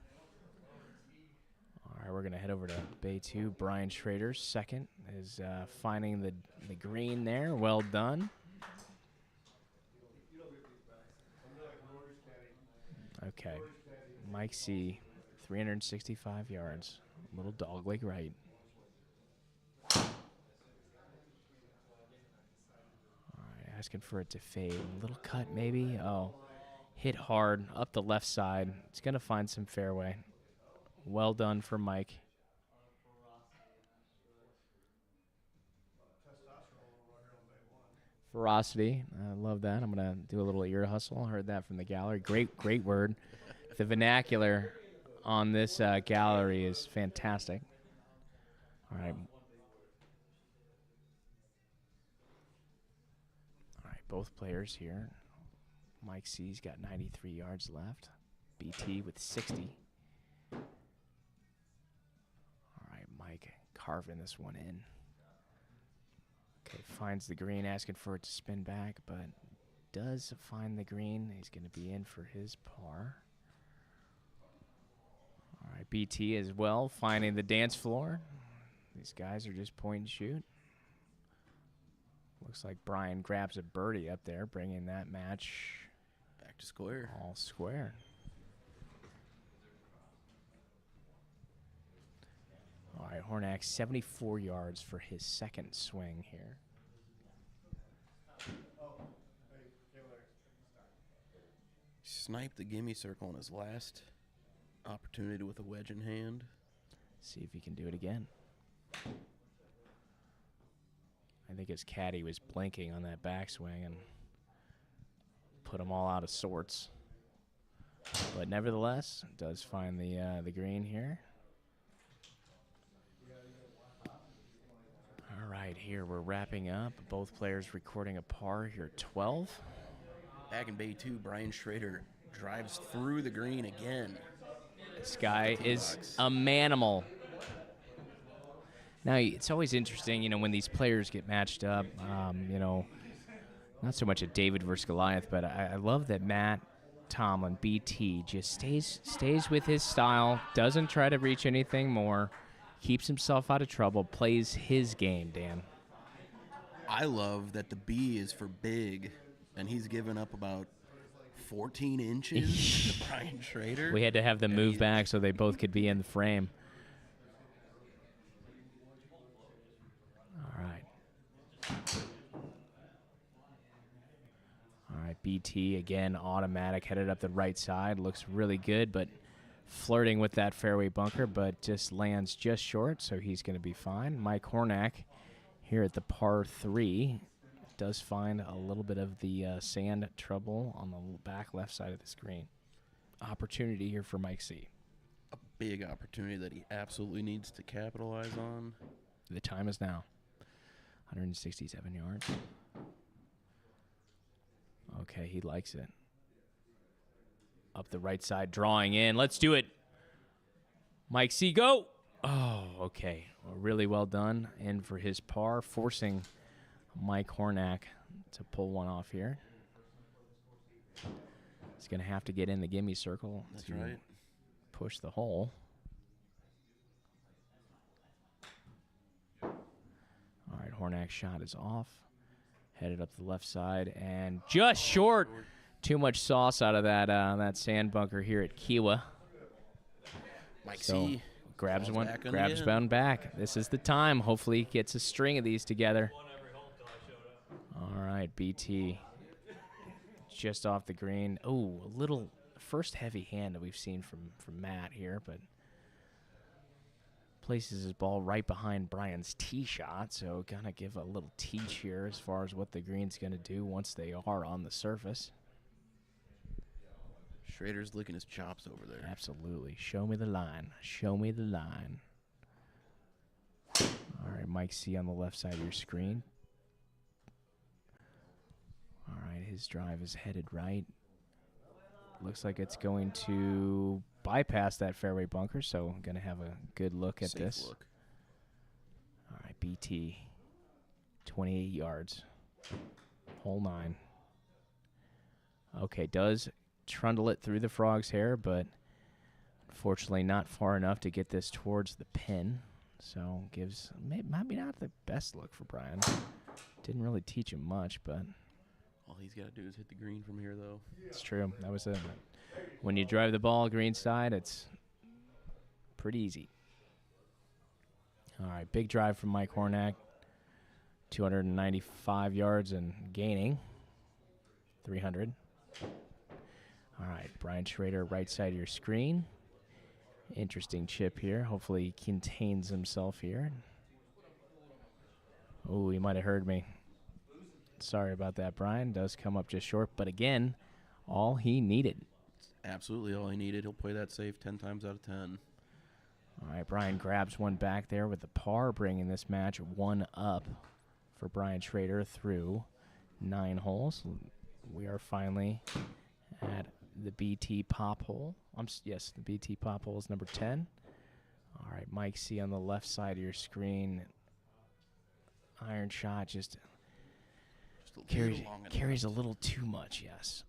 All right, we're going to head over to Bay 2. Brian Schroeder, second, is finding the green there. Well done. Okay. Mike C., 365 yards. A little dogleg right. All right, asking for it to fade. A little cut maybe. Oh, hit hard up the left side. It's going to find some fairway. Well done for Mike. Ferocity. I love that. I'm going to do a little ear hustle. Heard that from the gallery. Great word. The vernacular on this gallery is fantastic. All right. All right, both players here. Mike C's got 93 yards left. BT with 60. All right, Mike carving this one in. Okay, finds the green, asking for it to spin back, but does find the green. He's going to be in for his par. All right, BT as well, finding the dance floor. These guys are just point and shoot. Looks like Brian grabs a birdie up there, bringing that match Back to square. all square. All right, Hornak, 74 yards for his second swing here. Sniped the gimme circle on his last opportunity with a wedge in hand. See if he can do it again. I think his caddy was blinking on that backswing and put them all out of sorts. But nevertheless, does find the green here. All right, here we're wrapping up. Both players recording a par here at 12. Back in Bay 2, Brian Schroeder drives through the green again. This guy is a manimal. Now, it's always interesting, when these players get matched up, not so much a David versus Goliath, but I love that Matt Tomlin, BT, just stays with his style, doesn't try to reach anything more, keeps himself out of trouble, plays his game, Dan. I love that the B is for big, and he's given up about 14 inches to Brian Schroeder. We had to have them move back so they both could be in the frame. All right, BT, again, automatic, headed up the right side. Looks really good, but flirting with that fairway bunker, but just lands just short, so he's going to be fine. Mike Hornak here at the par 3 does find a little bit of the sand trouble on the back left side of the screen. Opportunity here for Mike C. A big opportunity that he absolutely needs to capitalize on. The time is now. 167 yards. Okay, he likes it. Up the right side, drawing in. Let's do it. Mike C, go. Oh, okay. Well, really well done. In for his par, forcing Mike Hornak to pull one off here. He's going to have to get in the gimme circle That's to right. push the hole. Hornak's shot is off. Headed up the left side and just short. Too much sauce out of that sand bunker here at Kiwa. Mike So C. grabs falls one, back on grabs the one end. back. This is the time. Hopefully he gets a string of these together. All right, BT. Just off the green. Oh, a little first heavy hand that we've seen from Matt here, but places his ball right behind Brian's tee shot, so gonna give a little teach here as far as what the green's gonna do once they are on the surface. Schroeder's licking his chops over there. Absolutely. Show me the line. Show me the line. All right, Mike C on the left side of your screen. All right, his drive is headed right. Looks like it's going to bypass that fairway bunker, so I'm going to have a good look at Safe this. look. All right, BT, 28 yards, hole 9. Okay, does trundle it through the frog's hair, but unfortunately not far enough to get this towards the pin. So gives maybe not the best look for Brian. Didn't really teach him much, but All he's got to do is hit the green from here, though. it's true. That was it. When you drive the ball green side, it's pretty easy. All right, big drive from Mike Hornak. 295 yards and gaining 300. All right, Brian Schroeder, right side of your screen. Interesting chip here. Hopefully he contains himself here. Oh, he might have heard me. Sorry about that, Brian. Does come up just short, but again, all he needed. Absolutely all he needed. He'll play that safe 10 times out of 10. All right, Brian grabs one back there with the par, bringing this match 1 up for Brian Schroeder through 9 holes. We are finally at the BT pop hole. Yes, the BT pop hole is number 10. All right, Mike C on the left side of your screen. Iron shot just carries a little too much, yes.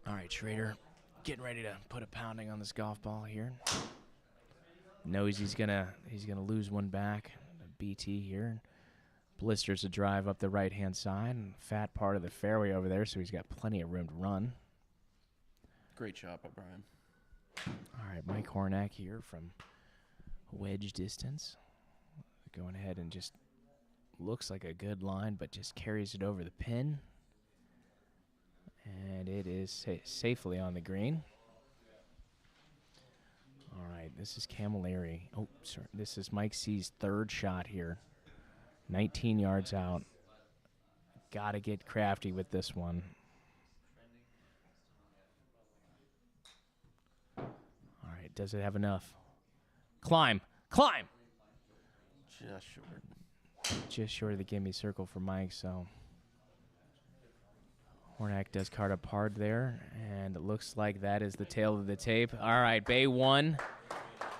All right, Schroeder getting ready to put a pounding on this golf ball here. Knows he's gonna lose one back. BT here. Blisters a drive up the right-hand side. And fat part of the fairway over there, so he's got plenty of room to run. Great shot by Brian. All right, Mike Hornak here from wedge distance. Going ahead and just looks like a good line, but just carries it over the pin. And it is safely on the green. All right, this is Camilleri. Oh, sorry. This is Mike C's 3rd shot here. 19 yards out. Got to get crafty with this one. All right, does it have enough? Climb. Climb! Just short. Just short of the gimme circle for Mike, so Hornak does card up hard there, and it looks like that is the tail of the tape. All right, Bay 1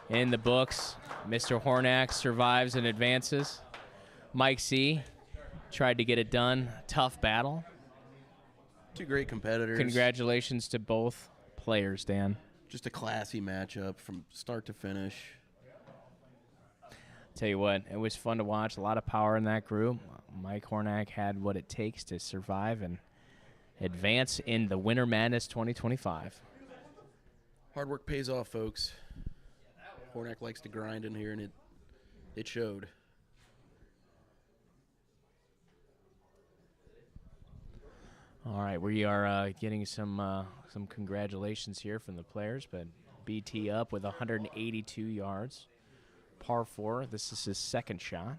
in the books. Mr. Hornak survives and advances. Mike C tried to get it done. Tough battle. Two great competitors. Congratulations to both players, Dan. Just a classy matchup from start to finish. Tell you what, it was fun to watch. A lot of power in that group. Mike Hornak had what it takes to survive and advance in the Winter Madness 2025. Hard work pays off, folks. Hornak likes to grind in here, and it showed. All right, we are getting some congratulations here from the players, but BT up with 182 yards. Par 4, this is his 2nd shot.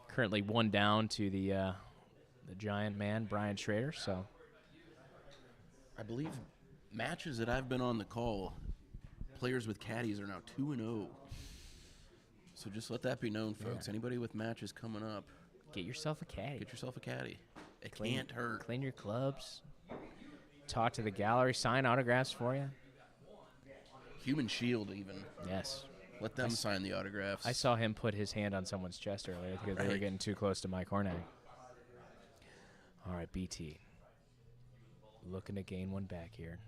Currently 1 down to the giant man, Brian Schroeder. So I believe matches that I've been on the call, players with caddies are now 2-0. So just let that be known, folks. Yeah. Anybody with matches coming up, get yourself a caddy. get yourself a caddy. It can't hurt. Clean your clubs. Talk to the gallery. Sign autographs for you. Human Shield, even. Yes. Let them sign the autographs. I saw him put his hand on someone's chest earlier because they were Right. getting too close to Mike Hornak. All right, BT. Looking to gain one back here.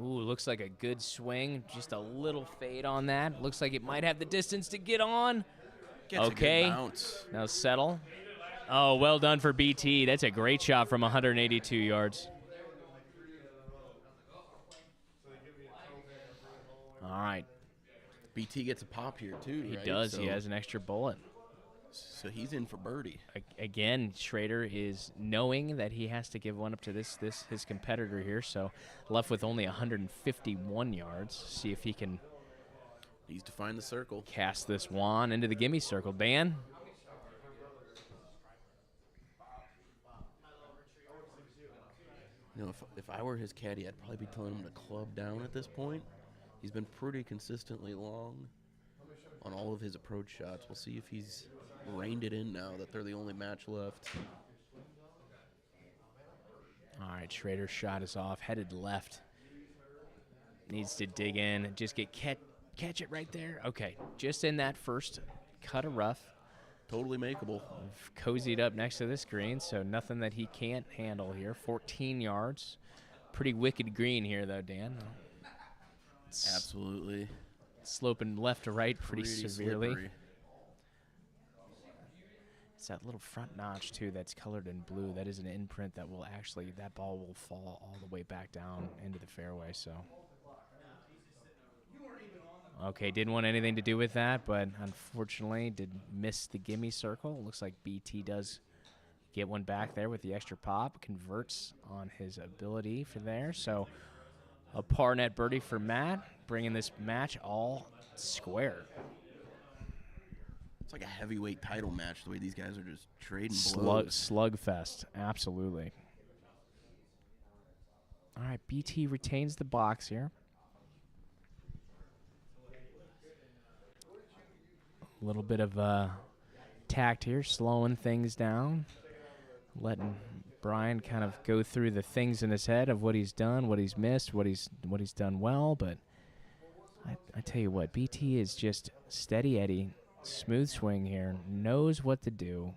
Ooh, looks like a good swing. Just a little fade on that. Looks like it might have the distance to get on. Gets Okay. a good bounce. Now settle. Oh, well done for BT. That's a great shot from 182 yards. All right. BT gets a pop here too, He right? does. So, He has an extra bullet. so he's in for birdie. Again, Schroeder is knowing that he has to give one up to his competitor here, so left with only 151 yards. See if he can He's defined the circle. cast this wand into the gimme circle. Dan? You know, if I were his caddy, I'd probably be telling him to club down at this point. He's been pretty consistently long on all of his approach shots. We'll see if he's reined it in now that they're the only match left. All right, Schroeder's shot is off, headed left. Needs to dig in and just catch it right there. Okay, just in that first cut of rough. Totally makeable. Cozied up next to this green, so nothing that he can't handle here. 14 yards. Pretty wicked green here, though, Dan. Absolutely. Sloping left to right pretty severely. Slippery. It's that little front notch, too, that's colored in blue. That is an imprint that will actually, that ball will fall all the way back down into the fairway, so. Okay, didn't want anything to do with that, but unfortunately did miss the gimme circle. Looks like BT does get one back there with the extra pop. Converts on his ability for there. So a par net birdie for Matt, bringing this match all square. It's like a heavyweight title match, the way these guys are just trading blows. Slugfest, absolutely. All right, BT retains the box here. A little bit of tact here, slowing things down, letting Brian kind of go through the things in his head of what he's done, what he's missed, what he's done well. But I tell you what, BT is just steady Eddie, smooth swing here, knows what to do.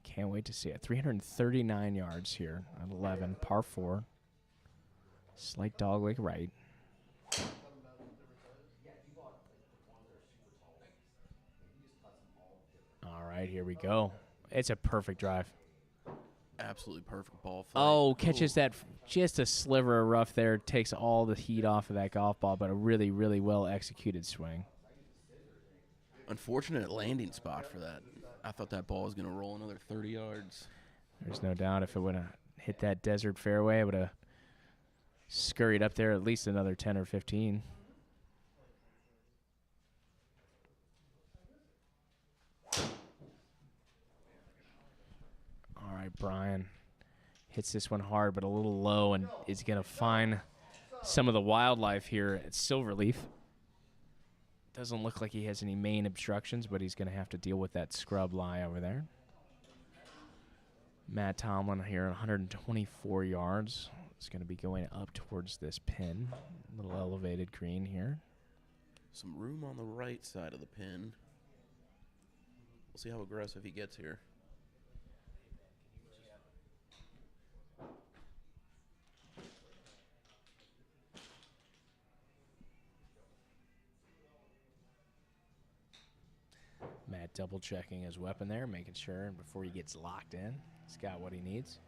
Can't wait to see it. 339 yards here at 11, par 4. Slight dogleg right. All right, here we go. It's a perfect drive. Absolutely perfect ball flight. Oh, catches that just a sliver of rough there. Takes all the heat off of that golf ball, but a really, really well executed swing. Unfortunate landing spot for that. I thought that ball was going to roll another 30 yards. There's no doubt if it would have hit that desert fairway, it would have scurried up there at least another 10 or 15. All right, Brian hits this one hard, but a little low, and is going to find some of the wildlife here at Silverleaf. Doesn't look like he has any main obstructions, but he's going to have to deal with that scrub lie over there. Matt Tomlin here, 124 yards. It's going to be going up towards this pin. A little elevated green here. Some room on the right side of the pin. We'll see how aggressive he gets here. Matt double checking his weapon there, making sure before he gets locked in, he's got what he needs.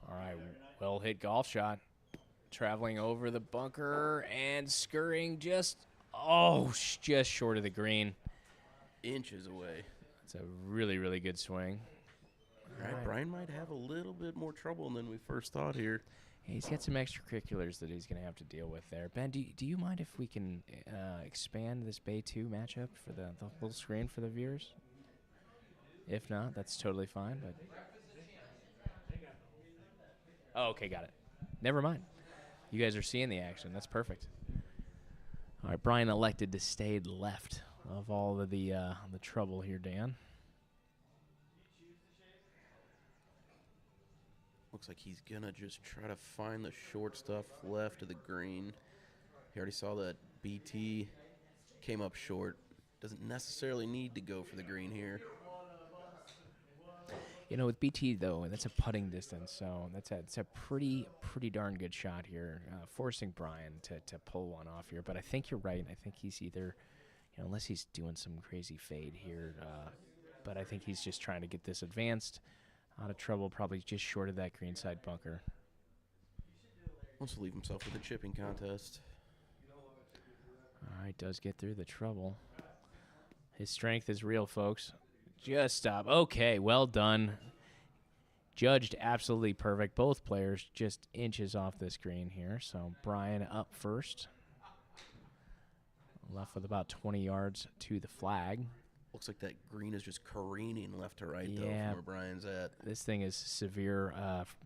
All right, well hit golf shot. Traveling over the bunker and scurrying just short of the green. Inches away. It's a really, really good swing. All right, Brian might have a little bit more trouble than we first thought here. Hey, he's got some extracurriculars that he's going to have to deal with there. Ben, do you mind if we can expand this Bay 2 matchup for the little screen for the viewers? If not, that's totally fine. But oh, okay, got it. Never mind. You guys are seeing the action. That's perfect. All right, Brian elected to stay left of all of the trouble here, Dan. Looks like he's going to just try to find the short stuff left of the green. He already saw that BT came up short. Doesn't necessarily need to go for the green here. You know, with BT, though, that's a putting distance, so it's a pretty darn good shot here, forcing Brian to pull one off here. But I think you're right. I think he's either, unless he's doing some crazy fade here, but I think he's just trying to get this advanced out of trouble, probably just short of that greenside bunker. Wants to leave himself with a chipping contest. All right, does get through the trouble. His strength is real, folks. Just stop. Okay, well done. Judged absolutely perfect. Both players just inches off this green here. So Brian up first. Left with about 20 yards to the flag. Looks like that green is just careening left to right, though, Yeah. from where Brian's at. This thing is severe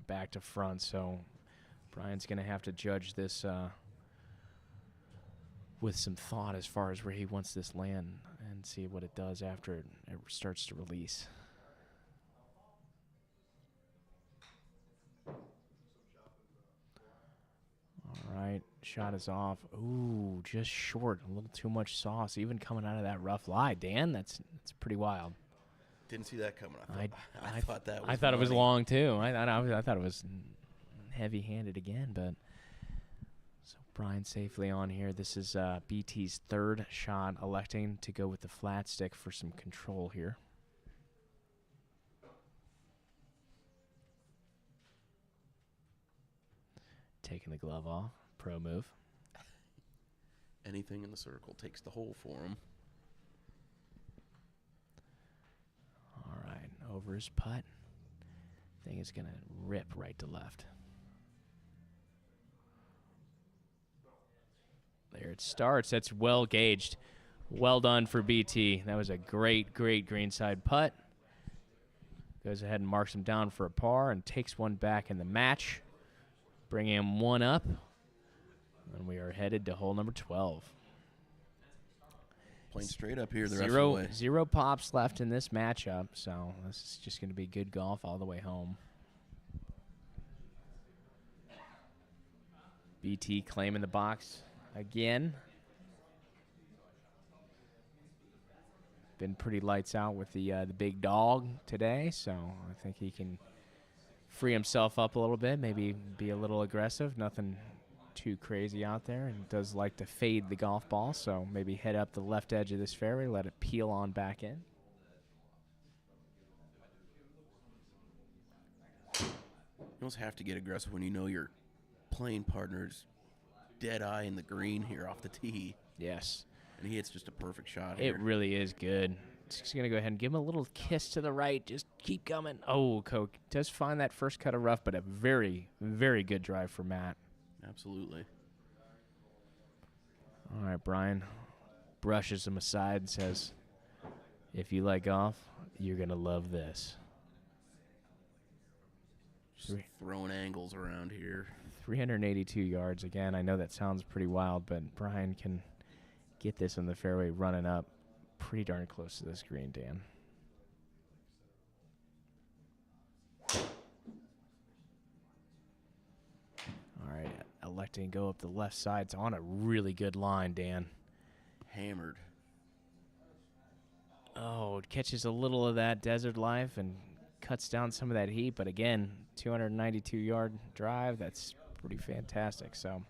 back to front, so Brian's going to have to judge this with some thought as far as where he wants this land and see what it does after it starts to release. All right, shot is off. Ooh, just short. A little too much sauce, even coming out of that rough lie. Dan, that's pretty wild. Didn't see that coming. I thought that was I thought it was money. long, too. I thought it was heavy-handed again, but... So Brian safely on here. This is BT's third shot, electing to go with the flat stick for some control here. Taking the glove off. Pro move. Anything in the circle takes the hole for him. All right, over his putt. Thing is going to rip right to left. There it starts. That's well gauged. Well done for BT. That was a great greenside putt. Goes ahead and marks him down for a par and takes one back in the match, bringing him one up. And we are headed to hole number 12. Playing straight up here the rest of the way. Zero pops left in this matchup, so this is just going to be good golf all the way home. BT claiming the box again. Been pretty lights out with the big dog today, so I think he can free himself up a little bit, maybe be a little aggressive. Nothing too crazy out there, and does like to fade the golf ball, so maybe head up the left edge of this fairway, let it peel on back in. You almost have to get aggressive when you know your playing partner's dead eye in the green here off the tee. Yes. And he hits just a perfect shot here. It really is good. Just going to go ahead and give him a little kiss to the right. Just keep coming. Oh, Coke does find that first cut of rough, but a very, very good drive for Matt. Absolutely. All right, Brian brushes him aside and says, if you like golf, you're going to love this. Just throwing angles around here. 382 yards. Again, I know that sounds pretty wild, but Brian can get this in the fairway running up pretty darn close to this green, Dan. All right, electing to go up the left side. It's on a really good line, Dan. Hammered. Oh, it catches a little of that desert life and cuts down some of that heat. But again, 292-yard drive. That's pretty fantastic. So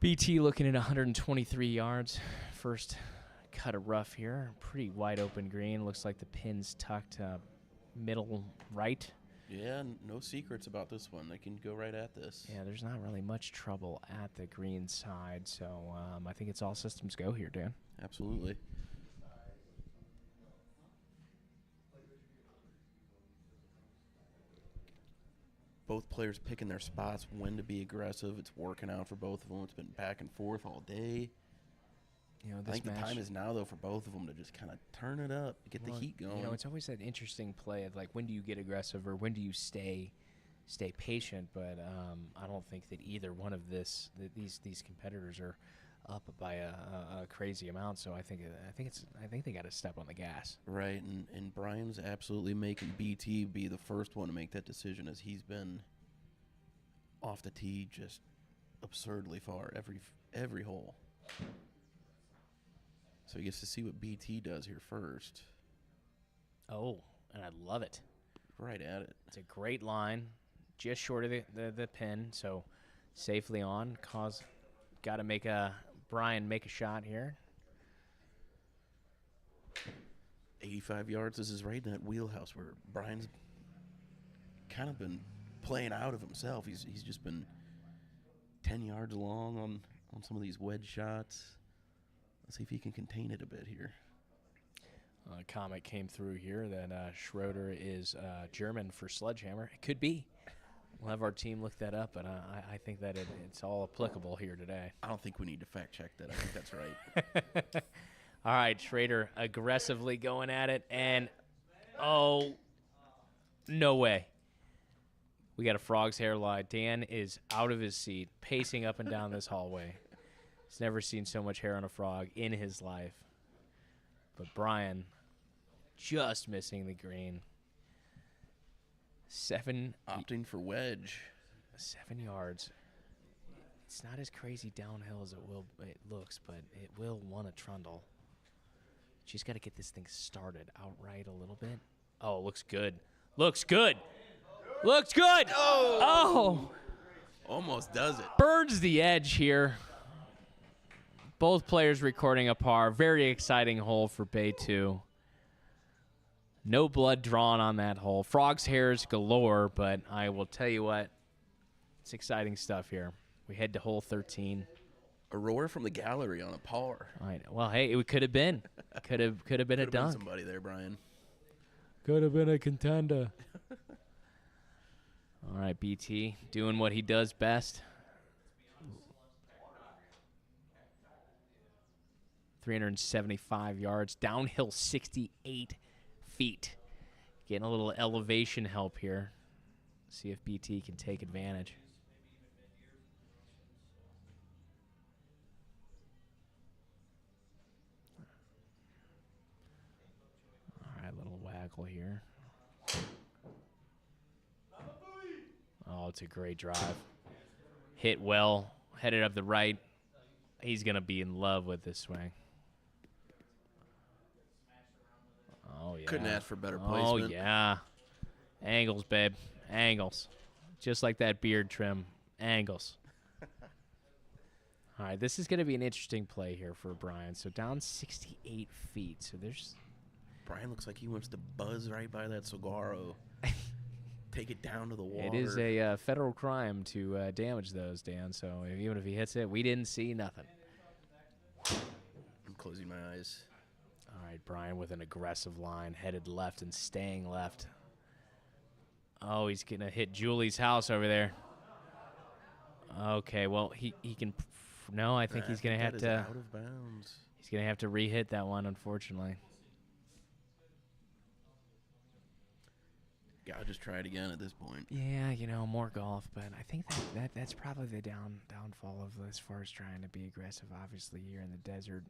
BT looking at 123 yards. First cut of rough here. Pretty wide open green. Looks like the pin's tucked middle right. Yeah, no secrets about this one. They can go right at this. Yeah, there's not really much trouble at the green side. So I think it's all systems go here, Dan. Absolutely. Both players picking their spots, when to be aggressive. It's working out for both of them. It's been back and forth all day. You know, I think the time is now, though, for both of them to just kind of turn it up, get the heat going. You know, it's always that interesting play of, like, when do you get aggressive or when do you stay patient? But I don't think that either one of these competitors are up by a crazy amount. So I think they got to step on the gas. Right, and Brian's absolutely making BT be the first one to make that decision, as he's been off the tee just absurdly far every hole. So he gets to see what BT does here first. Oh, and I love it. Right at it. It's a great line, just short of the pin, so safely on. Got to make Brian make a shot here. 85 yards. This is right in that wheelhouse where Brian's kind of been playing out of himself. He's just been 10 yards long on some of these wedge shots. Let's see if he can contain it a bit here. A comment came through here that Schroeder is German for sledgehammer. It could be. We'll have our team look that up, but I think that it's all applicable here today. I don't think we need to fact check that. I think that's right. All right, Schroeder aggressively going at it, and oh, no way. We got a frog's hair lie. Dan is out of his seat, pacing up and down this hallway. He's never seen so much hair on a frog in his life. But Brian just missing the green. Opting for wedge. 7 yards. It's not as crazy downhill as it looks, but it will want a trundle. She's got to get this thing started outright a little bit. Oh, looks good. Looks good. Looks good. Oh. Almost does it. Burns the edge here. Both players recording a par. Very exciting hole for Bay 2. No blood drawn on that hole. Frog's hairs galore, but I will tell you what, it's exciting stuff here. We head to hole 13. A roar from the gallery on a par. All right. Well, hey, it could have been. Could have been a dunk. Somebody there, Brian. Could have been a contender. All right, BT doing what he does best. 375 yards, downhill 68 feet. Getting a little elevation help here. See if BT can take advantage. All right, little waggle here. Oh, it's a great drive. Hit well, headed up the right. He's going to be in love with this swing. Oh, yeah. Couldn't ask for better placement. Oh, yeah. Angles, babe. Angles. Just like that beard trim. Angles. All right, this is going to be an interesting play here for Brian. So down 68 feet. So there's... Brian looks like he wants to buzz right by that saguaro. Take it down to the water. It is a federal crime to damage those, Dan. So even if he hits it, we didn't see nothing. I'm closing my eyes. All right, Brian with an aggressive line, headed left and staying left. Oh, he's going to hit Julie's house over there. Okay, well, he can... No, I think he's going to have to... Out of bounds. He's going to have to re-hit that one, unfortunately. Gotta just try it again at this point. Yeah, more golf, but I think that's probably the downfall of as far as trying to be aggressive. Obviously, here in the desert,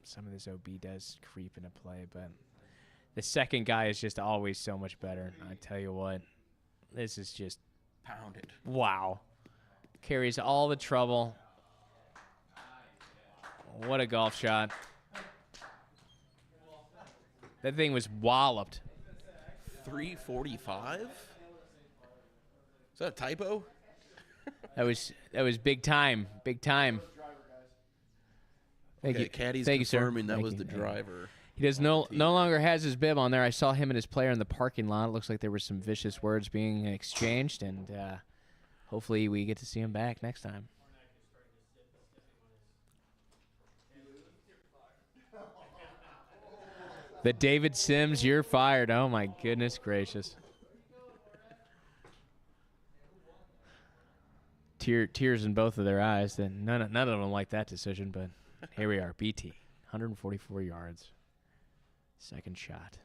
some of this OB does creep into play, but the second guy is just always so much better. I tell you what, this is just pounded. Wow, carries all the trouble. What a golf shot! That thing was walloped. 345? Is that a typo? That was big time. Big time. Thank you. Caddy's Thank confirming you, that Thank was you. the driver. He does no longer has his bib on there. I saw him and his player in the parking lot. It looks like there were some vicious words being exchanged, and hopefully we get to see him back next time. The David Sims, you're fired. Oh, my goodness gracious. Tears in both of their eyes. Then none of them like that decision, but here we are. BT, 144 yards. Second shot.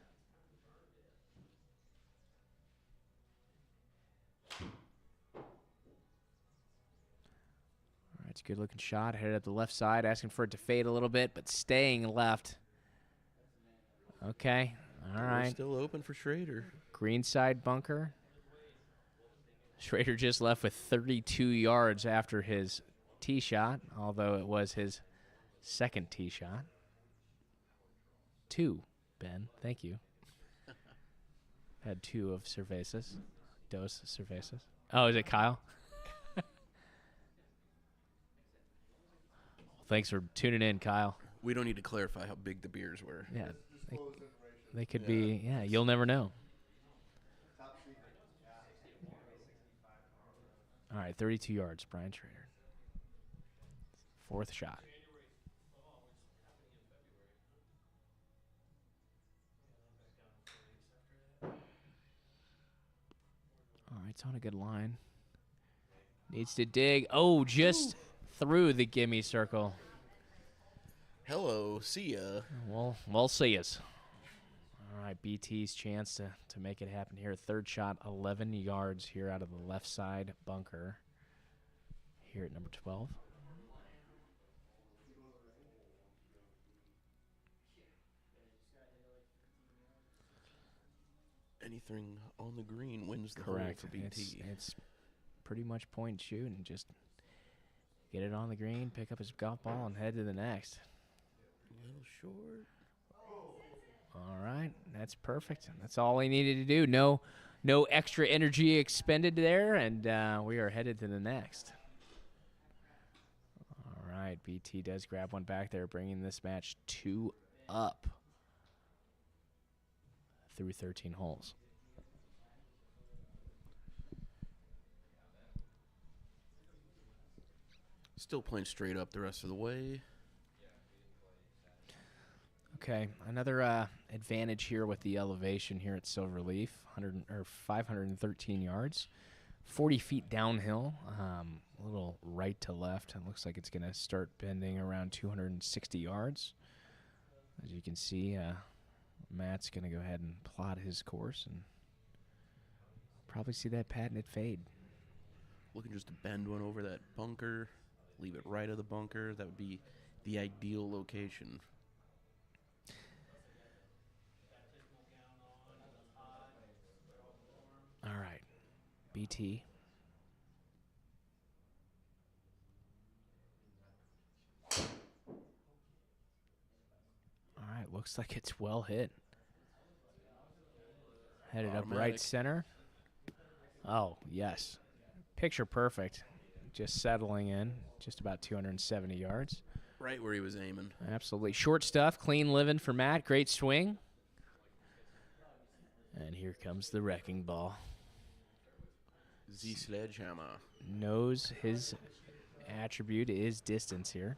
All right, it's a good-looking shot. Headed up the left side, asking for it to fade a little bit, but staying left. Okay, all right. Still open for Schroeder. Green side bunker. Schroeder just left with 32 yards after his tee shot, although it was his second tee shot. 2, Ben. Thank you. Had 2 of Cervezas. Dos Cervezas. Oh, is it Kyle? Thanks for tuning in, Kyle. We don't need to clarify how big the beers were. Yeah, they could be. Yeah, you'll never know. All right, 32 yards, Brian Schroeder. 4th shot. All right, it's on a good line. Needs to dig. Oh, just through the gimme circle. Hello, see ya. We'll see us. All right, BT's chance to make it happen here. 3rd shot, 11 yards here out of the left side bunker. Here at number 12. Anything on the green wins the Correct. hole for BT. It's pretty much point and shoot and just get it on the green, pick up his golf ball, and head to the next. A little short. All right, that's perfect. That's all he needed to do. No extra energy expended there, and we are headed to the next. All right, BT does grab one back there, bringing this match 2 up through 13 holes. Still playing straight up the rest of the way. Okay, another advantage here with the elevation here at Silverleaf, 513 yards, 40 feet downhill, a little right to left. It looks like it's going to start bending around 260 yards. As you can see, Matt's going to go ahead and plot his course and probably see that patented fade. Looking just to bend one over that bunker, leave it right of the bunker. That would be the ideal location. All right, BT. All right, looks like it's well hit. Headed up right Automatic. center. Oh, yes. Picture perfect. Just settling in, just about 270 yards. Right where he was aiming. Absolutely. Short stuff, clean living for Matt. Great swing. And here comes the wrecking ball. Z Sledgehammer. Knows his attribute is distance here.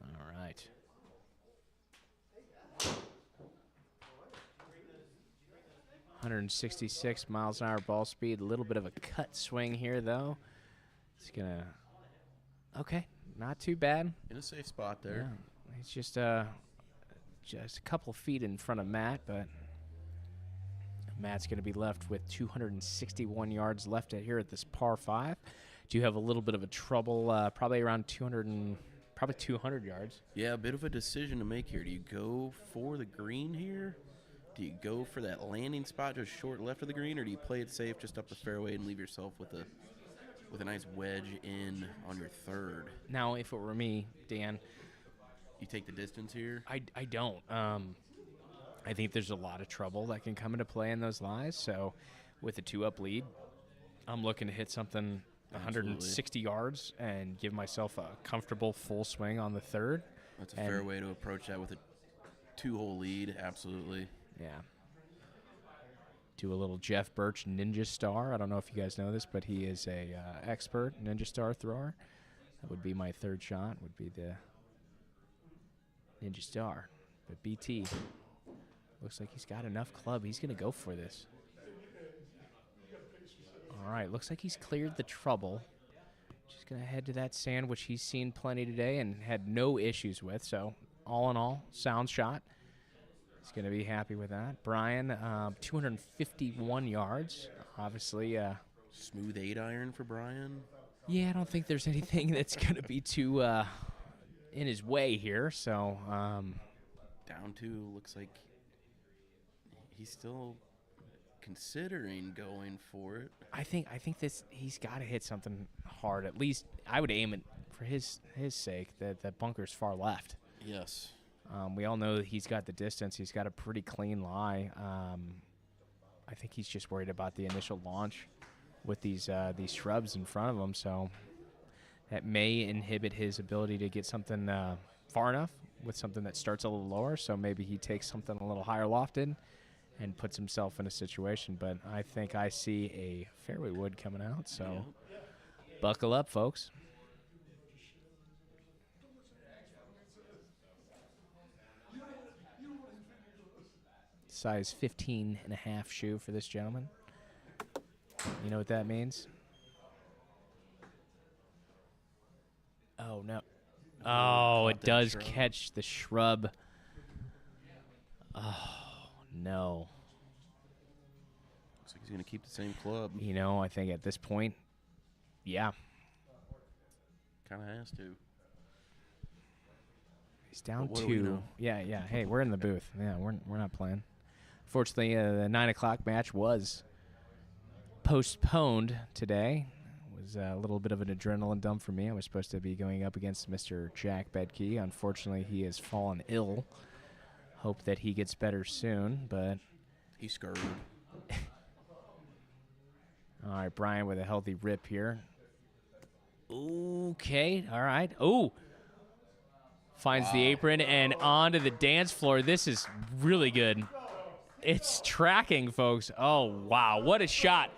All right. .166 miles an hour ball speed. A little bit of a cut swing here, though. It's going to... Okay, not too bad. In a safe spot there. Yeah, he's just a couple feet in front of Matt, but Matt's going to be left with 261 yards left here at this par 5. Do you have a little bit of a trouble, probably around 200 yards? Yeah, a bit of a decision to make here. Do you go for the green here? Do you go for that landing spot just short left of the green, or do you play it safe just up the fairway and leave yourself with a nice wedge in on your 3rd? Now, if it were me, Dan, You take the distance here? I don't. I think there's a lot of trouble that can come into play in those lies. So with a 2-up lead, I'm looking to hit something 160 yards and give myself a comfortable full swing on the 3rd. That's a fair way to approach that with a 2-hole lead, absolutely. Yeah. Do a little Jeff Birch Ninja Star. I don't know if you guys know this, but he is a expert Ninja Star thrower. That would be my 3rd shot, would be the Ninja Star. But BT looks like he's got enough club. He's going to go for this. All right, looks like he's cleared the trouble. Just going to head to that sand, which he's seen plenty today and had no issues with. So all in all, sound shot. He's going to be happy with that. Brian, 251 yards. Obviously. Smooth 8-iron for Brian. Yeah, I don't think there's anything that's going to be too in his way here. So Down down two. Looks like he's still considering going for it. I think he's got to hit something hard. At least I would aim it for his sake. That bunker's far left. Yes. We all know that he's got the distance. He's got a pretty clean lie. I think he's just worried about the initial launch with these shrubs in front of him. So that may inhibit his ability to get something far enough with something that starts a little lower. So maybe he takes something a little higher lofted and puts himself in a situation. But I think I see a fairway wood coming out. So buckle up, folks. Size 15.5 shoe for this gentleman. You know what that means? Oh, no. Oh, it does catch the shrub. Oh, no. Looks like he's going to keep the same club. You know, I think at this point, yeah. Kind of has to. He's down What do we two. know? Yeah. Hey, we're in the booth. Yeah, we're not playing. Fortunately, the 9 o'clock match was postponed today. It was a little bit of an adrenaline dump for me. I was supposed to be going up against Mr. Jack Bedke. Unfortunately, he has fallen ill. Hope that he gets better soon, but... He's scurried. All right, Brian with a healthy rip here. Okay, all right. Oh! Finds the apron and onto the dance floor. This is really good. It's tracking, folks. Oh, wow. What a shot.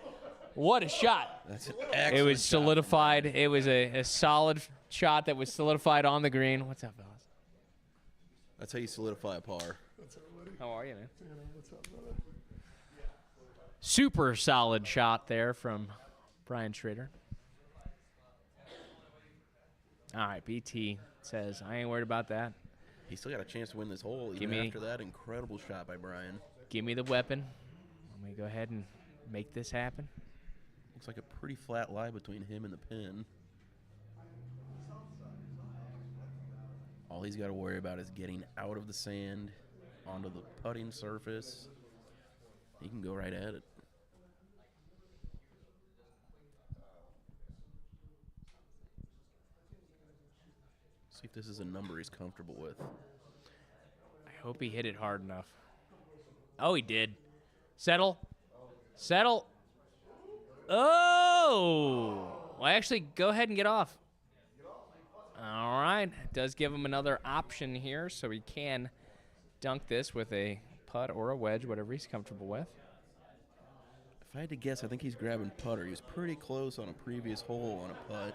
What a shot. That's an excellent It was shot. solidified. It was a solid shot that was solidified on the green. What's up, fellas? That's how you solidify a par. How are you, man? What's up, brother? Super solid shot there from Brian Schroeder. All right, BT says, I ain't worried about that. He's still got a chance to win this hole even after that incredible shot by Brian. Give me the weapon. Let me go ahead and make this happen. Looks like a pretty flat lie between him and the pin. All he's got to worry about is getting out of the sand onto the putting surface. He can go right at it. See if this is a number he's comfortable with. I hope he hit it hard enough. Oh, he did. Settle. Settle. Oh! Well, actually, go ahead and get off. All right. It does give him another option here, so he can dunk this with a putt or a wedge, whatever he's comfortable with. If I had to guess, I think he's grabbing putter. He was pretty close on a previous hole on a putt.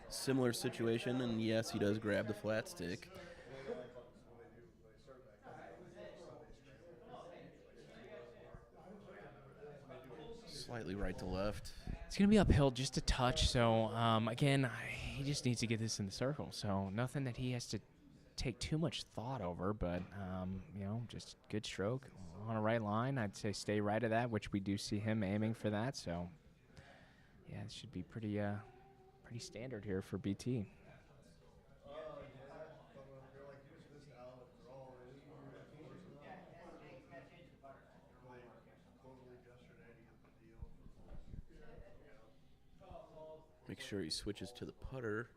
Similar situation, and yes, he does grab the flat stick. Slightly right to left. It's going to be uphill just a touch, so again, he just needs to get this in the circle. So nothing that he has to take too much thought over, but, you know, just good stroke on a right line. I'd say stay right of that, which we do see him aiming for that. So, yeah, it should be pretty standard here for BT. Make sure he switches to the putter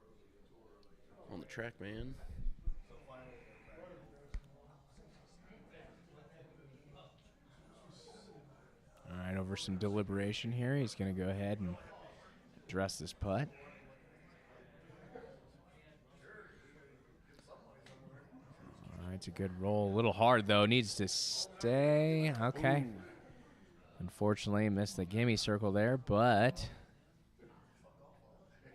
on the TrackMan. All right, over some deliberation here, he's going to go ahead and address this putt. All right, it's a good roll. A little hard, though. Needs to stay. Okay. Ooh. Unfortunately, missed the gimme circle there, but...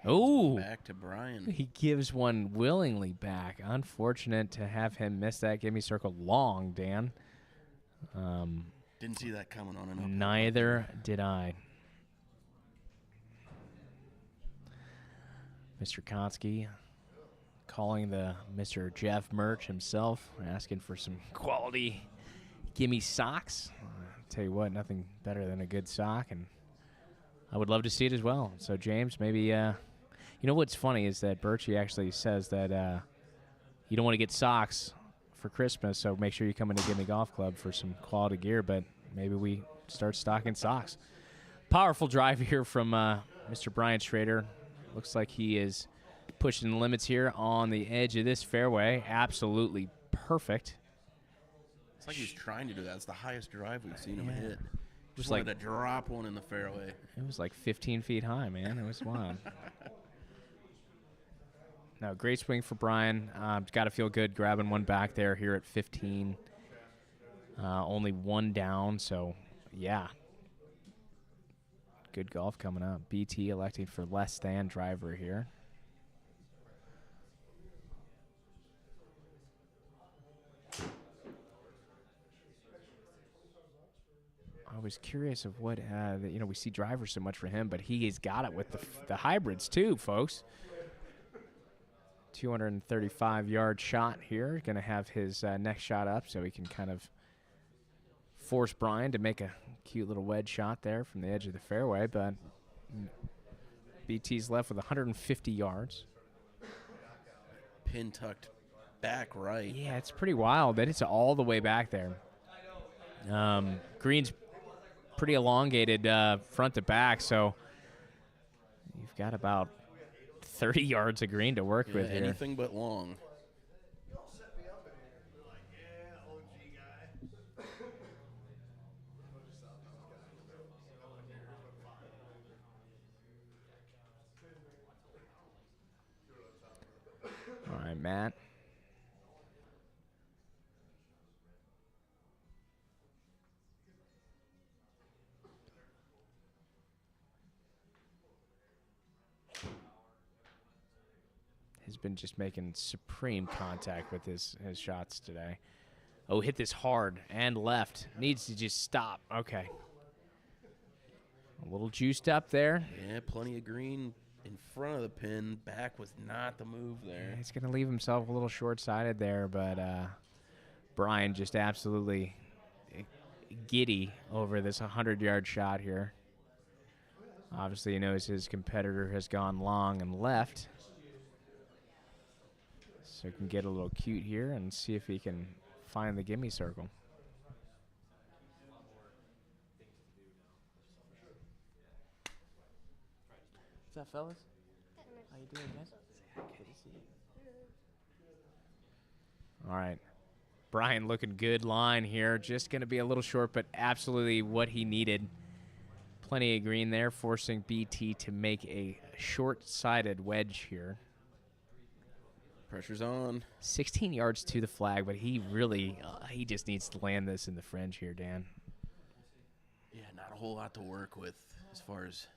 Oh, back to Brian. He gives one willingly back. Unfortunate to have him miss that gimme circle long, Dan. Didn't see that coming on and up. Neither did I. Mr. Konski calling the Mr. Jeff Murch himself, asking for some quality gimme socks. Tell you what, nothing better than a good sock, and I would love to see it as well. So, James, maybe... you know what's funny is that Birchie actually says that you don't want to get socks for Christmas, so make sure you come into Gimme Golf Club for some quality gear, but maybe we start stocking socks. Powerful drive here from Mr. Brian Schroeder. Looks like he is pushing the limits here on the edge of this fairway. Absolutely perfect. It's like he's trying to do that. It's the highest drive we've seen him hit. Just like wanted to drop one in the fairway. It was like 15 feet high, man. It was wild. No, great swing for Brian. Got to feel good grabbing one back there here at 15. Only one down, so yeah. Good golf coming up. BT electing for less than driver here. I was curious of what, we see drivers so much for him, but he has got it with the hybrids too, folks. 235-yard shot here. Going to have his next shot up so he can kind of force Brian to make a cute little wedge shot there from the edge of the fairway, but BT's left with 150 yards. Pin tucked back right. Yeah, it's pretty wild that it's all the way back there. Green's pretty elongated front to back, so you've got about 30 yards of green to work with here. Anything but long. All right, Matt. Has been just making supreme contact with his shots today. Oh, hit this hard and left. Needs to just stop. Okay. A little juiced up there. Yeah, plenty of green in front of the pin. Back was not the move there. He's going to leave himself a little short-sided there, but Brian just absolutely giddy over this 100-yard shot here. Obviously, he knows his competitor has gone long and left. So he can get a little cute here and see if he can find the gimme circle. What's up, fellas? How you doing, guys? Good to see you. All right. Brian looking good line here. Just going to be a little short, but absolutely what he needed. Plenty of green there, forcing BT to make a short-sided wedge here. Pressure's on. 16 yards to the flag, but he really, he just needs to land this in the fringe here, Dan. Yeah, not a whole lot to work with as far as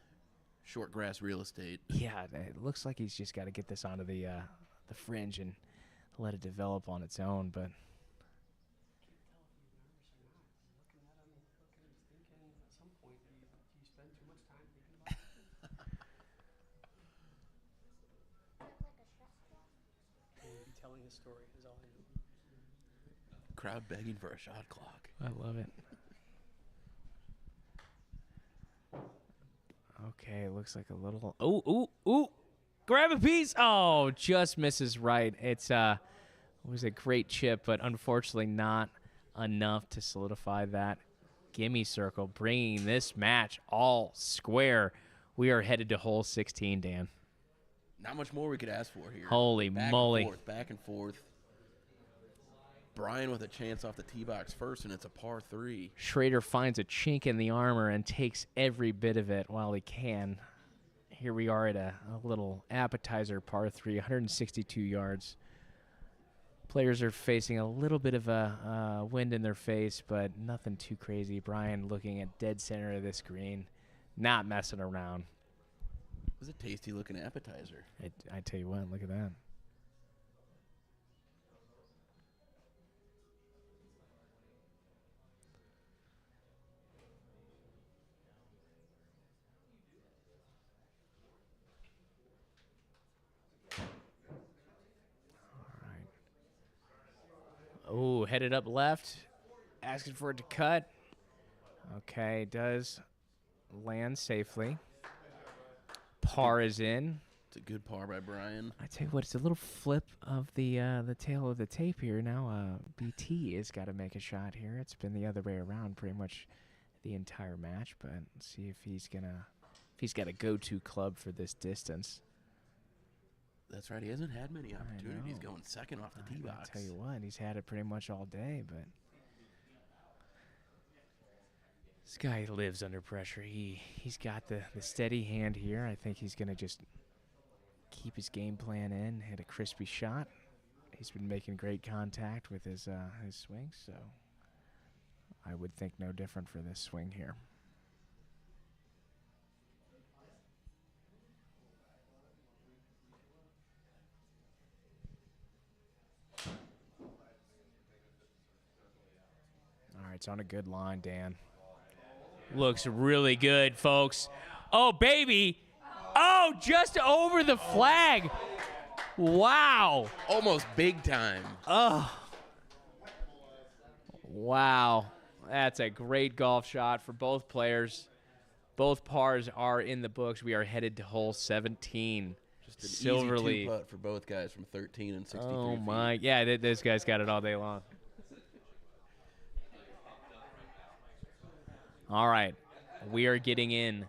short grass real estate. Yeah, it looks like he's just got to get this onto the fringe and let it develop on its own, but... Telling his story is all I know. Crowd begging for a shot clock. I love it. Okay, it looks like a little... Ooh. Grab a piece. Oh, just misses right. It was a great chip, but unfortunately not enough to solidify that gimme circle, bringing this match all square. We are headed to hole 16, Dan. Not much more we could ask for here. Holy moly. Back and forth. Brian with a chance off the tee box first, and it's a par 3. Schroeder finds a chink in the armor and takes every bit of it while he can. Here we are at a little appetizer par 3, 162 yards. Players are facing a little bit of a wind in their face, but nothing too crazy. Brian looking at dead center of this green, not messing around. It was a tasty-looking appetizer. I tell you what, look at that. Oh, headed up left, asking for it to cut. Okay, does land safely. Par is in. It's a good par by Brian. I tell you what, it's a little flip of the tail of the tape here. Now BT has got to make a shot here. It's been the other way around pretty much the entire match, but let's see if he's got a go-to club for this distance. That's right. He hasn't had many opportunities going second off the tee box. I tell you what, he's had it pretty much all day, but this guy lives under pressure. He's got the steady hand here. I think he's going to just keep his game plan in, hit a crispy shot. He's been making great contact with his swing, so I would think no different for this swing here. All right, it's on a good line, Dan. Looks really good, folks. Oh, baby. Oh, just over the flag. Wow. Almost big time. Oh. Wow. That's a great golf shot for both players. Both pars are in the books. We are headed to hole 17. Just an Silverleaf. easy two-putt for both guys from 13 and 63 Oh, feet. my. Yeah, this guy's got it all day long. All right. We are getting in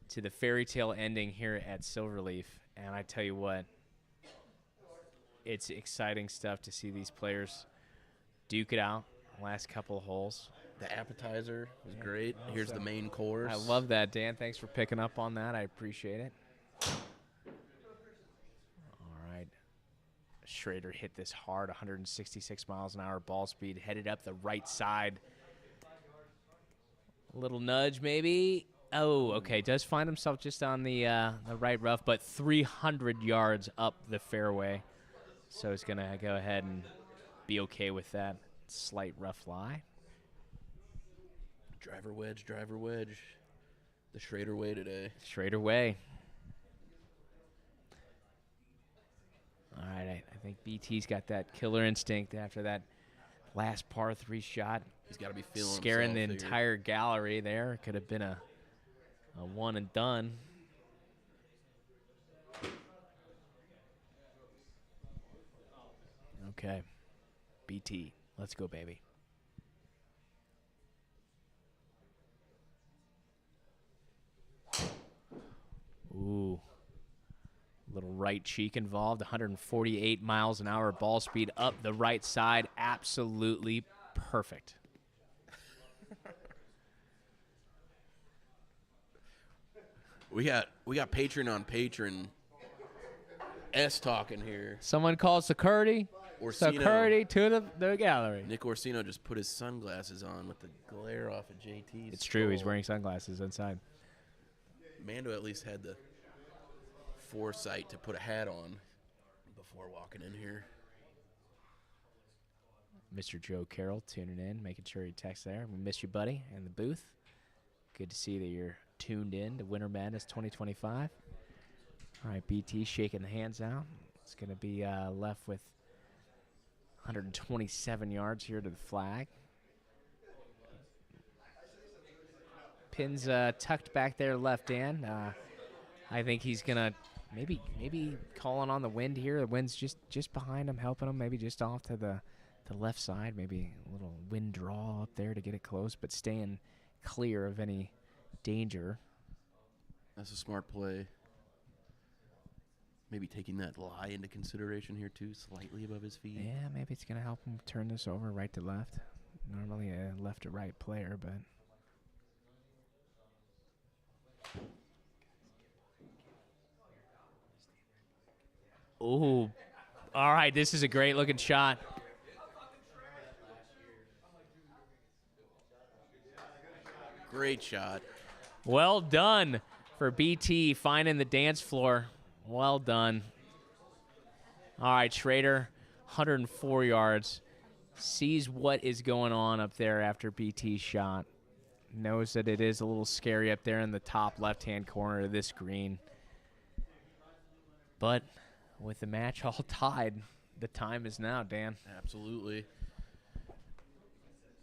to the fairy tale ending here at Silverleaf. And I tell you what, it's exciting stuff to see these players duke it out last couple of holes. The appetizer was great. Here's the main course. I love that, Dan. Thanks for picking up on that. I appreciate it. All right. Schroeder hit this hard, 166 miles an hour ball speed, headed up the right side. A little nudge, maybe. Oh, okay. Does find himself just on the right rough, but 300 yards up the fairway. So he's going to go ahead and be okay with that slight rough lie. Driver wedge, driver wedge. The Schroeder way today. Schroeder way. All right, I think BT's got that killer instinct after that last par 3 shot. He's got to be feeling scaring the himself entire gallery there. Could have been a one and done. Okay. BT, let's go, baby. Ooh. Little right cheek involved. 148 miles an hour ball speed up the right side. Absolutely perfect. We got patron on patron S talking here. Someone calls security. Orsino. Security to the gallery. Nick Orsino just put his sunglasses on with the glare off of JT's. It's true. He's skull. wearing sunglasses inside. Mando at least had the foresight to put a hat on before walking in here. Mr. Joe Carroll tuning in, making sure he texts there. We miss you, buddy, in the booth. Good to see that you're tuned in to Winter Madness 2025. All right, BT shaking the hands out. It's going to be left with 127 yards here to the flag. Pins tucked back there left, Dan. I think he's going to maybe calling on the wind here. The wind's just behind him, helping him, maybe just off to the left side. Maybe a little wind draw up there to get it close, but staying clear of any danger. That's a smart play. Maybe taking that lie into consideration here, too, slightly above his feet. Yeah, maybe it's going to help him turn this over right to left. Normally a left to right player, but... Ooh. All right, this is a great-looking shot. Great shot. Well done for BT finding the dance floor. Well done. All right, Schroeder, 104 yards. Sees what is going on up there after BT's shot. Knows that it is a little scary up there in the top left-hand corner of this green. But with the match all tied, the time is now, Dan. Absolutely.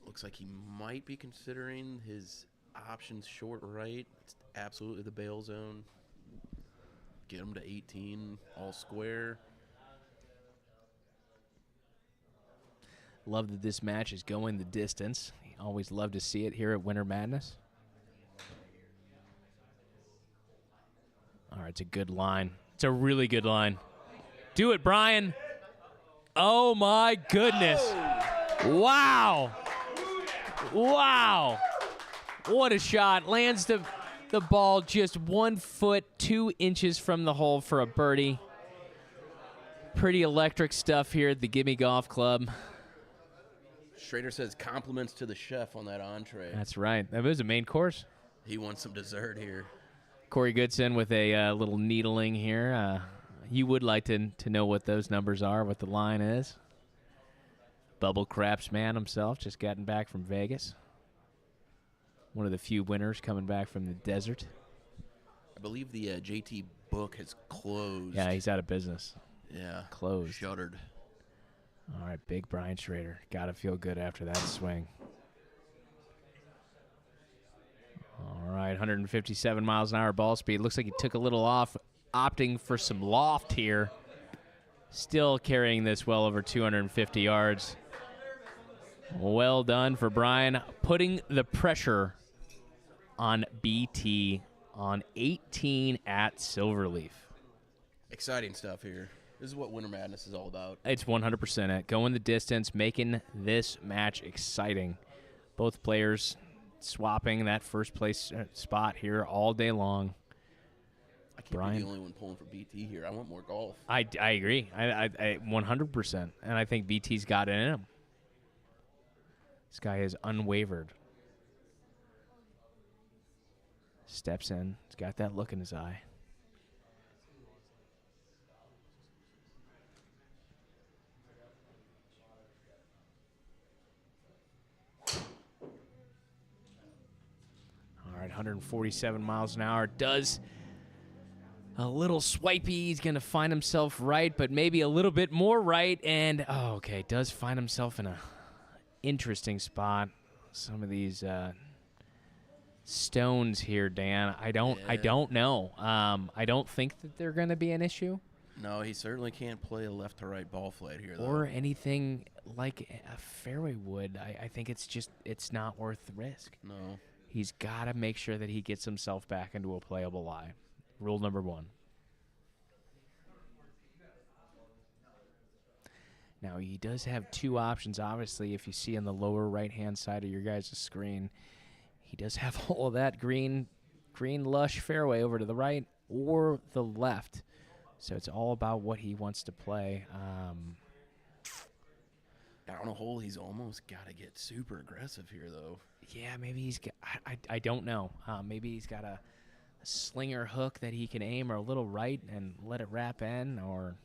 Looks like he might be considering his options short right. It's absolutely the bail zone. get him to 18, all square. Love that this match is going the distance. Always love to see it here at Winter Madness. All right, it's a good line. It's a really good line. Do it, Brian. Oh, my goodness. Wow. Wow. What a shot. Lands the ball just 1 foot, 2 inches from the hole for a birdie. Pretty electric stuff here at the Gimme Golf Club. Schroeder says compliments to the chef on that entree. That's right. That was a main course. He wants some dessert here. Corey Goodson with a little needling here. You would like to know what those numbers are, what the line is. Bubble Craps man himself, just gotten back from Vegas. One of the few winners coming back from the desert. I believe the JT book has closed. Yeah, he's out of business. Yeah. Closed. Shuttered. All right, big Brian Schroeder. Got to feel good after that swing. All right, 157 miles an hour ball speed. Looks like he took a little off, opting for some loft here. Still carrying this well over 250 yards. Well done for Brian, putting the pressure on BT on 18 at Silverleaf. Exciting stuff here. This is what Winter Madness is all about. It's 100% it. Going the distance, making this match exciting. Both players swapping that first place spot here all day long. I can't Brian, be the only one pulling for BT here. I want more golf. I agree. I 100%. And I think BT's got it in him. This guy is unwavered. Steps in. He's got that look in his eye. All right, 147 miles an hour. Does a little swipey. He's going to find himself right, but maybe a little bit more right. And, okay, does find himself in a interesting spot. Some of these stones here, Dan. I don't know. I don't think that they're going to be an issue. No, he certainly can't play a left to right ball flight here, though. Or anything like a fairway would. I think it's not worth the risk. No. He's got to make sure that he gets himself back into a playable lie. Rule number 1. Now, he does have 2 options, obviously, if you see on the lower right-hand side of your guys' screen. He does have all of that green lush fairway over to the right or the left. So it's all about what he wants to play. Down a hole, he's almost got to get super aggressive here, though. Yeah, maybe he's got, I don't know. Maybe he's got a slinger hook that he can aim or a little right and let it wrap in, or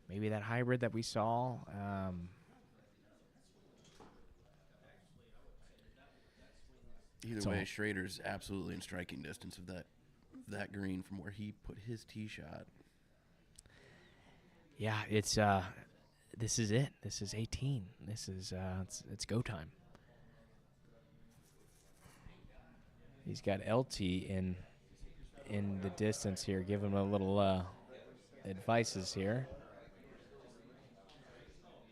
maybe that hybrid that we saw. Either way, Schroeder's absolutely in striking distance of that green from where he put his tee shot. Yeah, it's this is it. This is 18. This is it's go time. He's got LT in the distance here, giving him a little advices here.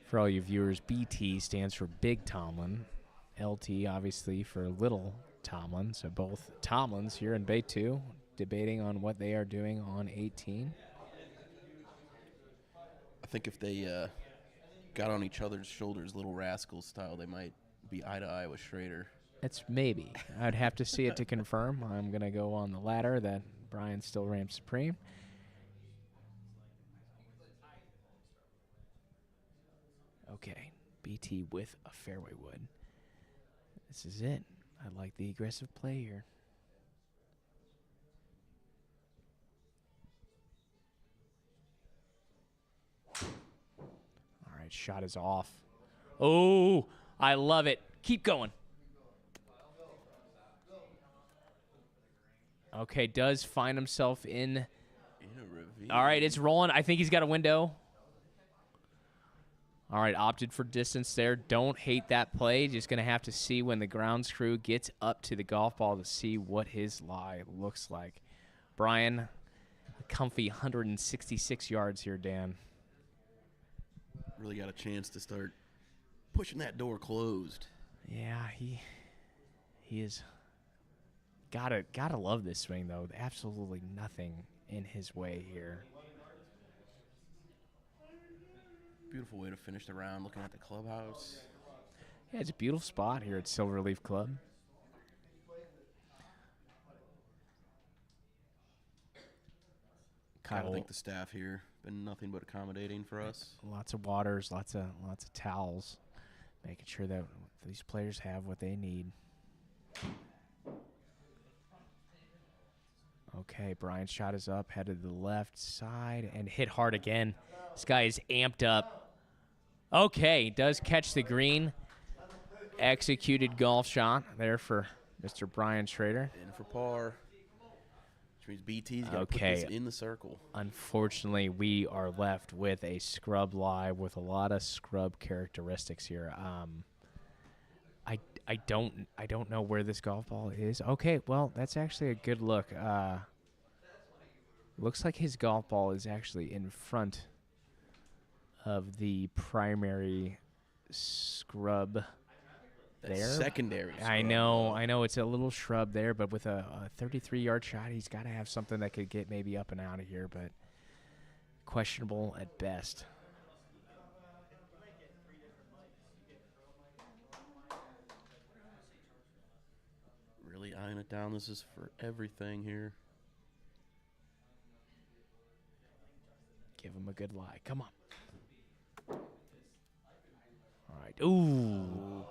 For all you viewers, BT stands for Big Tomlin. LT, obviously, for Little Tomlin. So both Tomlins here in Bay 2 debating on what they are doing on 18. I think if they got on each other's shoulders, Little Rascals style, they might be eye to eye with Schroeder. It's maybe. I'd have to see it to confirm. I'm going to go on the ladder that Brian still reigns supreme. Okay, BT with a fairway wood. This is it. I like the aggressive play here. All right, shot is off. Oh, I love it. Keep going. Okay, does find himself in a ravine. All right, it's rolling. I think he's got a window. All right, opted for distance there. Don't hate that play. Just going to have to see when the grounds crew gets up to the golf ball to see what his lie looks like. Brian, comfy 166 yards here, Dan. Really got a chance to start pushing that door closed. Yeah, he is. Gotta love this swing, though. Absolutely nothing in his way here. Beautiful way to finish the round, looking at the clubhouse. Yeah, it's a beautiful spot here at Silverleaf Club. I think the staff here been nothing but accommodating for us. Lots of waters, lots of towels, making sure that these players have what they need. Okay, Brian's shot is up, headed to the left side, and hit hard again. This guy is amped up. Okay, does catch the green. Executed golf shot there for Mr. Brian Schroeder. In for par. Which means BT's got to put this in the circle. Unfortunately, we are left with a scrub live with a lot of scrub characteristics here. I don't know where this golf ball is. Okay, well, that's actually a good look. Looks like his golf ball is actually in front of the primary scrub there. Secondary scrub. I know it's a little shrub there, but with a 33-yard shot, he's got to have something that could get maybe up and out of here, but questionable at best. Really eyeing it down. This is for everything here. Give him a good lie. Come on. All right. Ooh.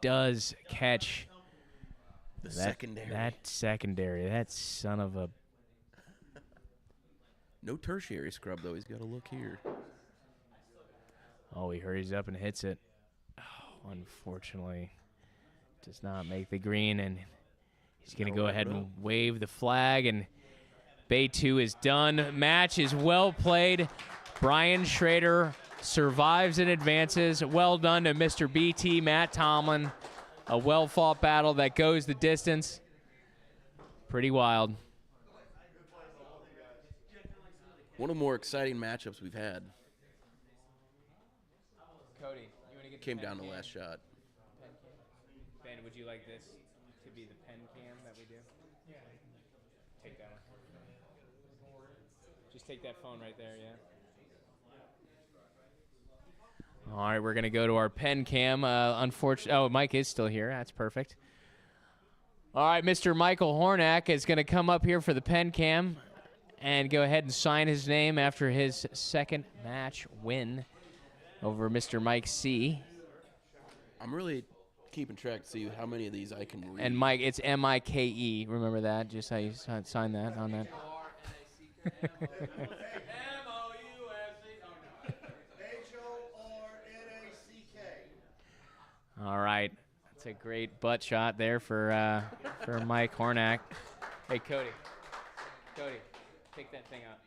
Does catch the secondary. That secondary. That son of a. No tertiary scrub, though. He's got to look here. Oh, he hurries up and hits it. Oh, unfortunately, does not make the green, and he's going to go ahead and wave the flag, and Bay 2 is done. Match is well played. Brian Schroeder survives and advances. Well done to Mr. BT, Matt Tomlin. A well-fought battle that goes the distance. Pretty wild. One of the more exciting matchups we've had. Cody, you want to get came down to the last shot. Ben, would you like this to be the pen cam that we do? Yeah. Take that one. Just take that phone right there, yeah. All right, we're going to go to our pen cam. Unfortunately, oh, Mike is still here. That's perfect. All right, Mr. Michael Hornak is going to come up here for the pen cam and go ahead and sign his name after his second match win over Mr. Mike C. I'm really keeping track to see how many of these I can read. And Mike, it's M-I-K-E. Remember that? Just how you sign that on that. All right. That's a great butt shot there for Mike Hornak. Hey, Cody, take that thing out.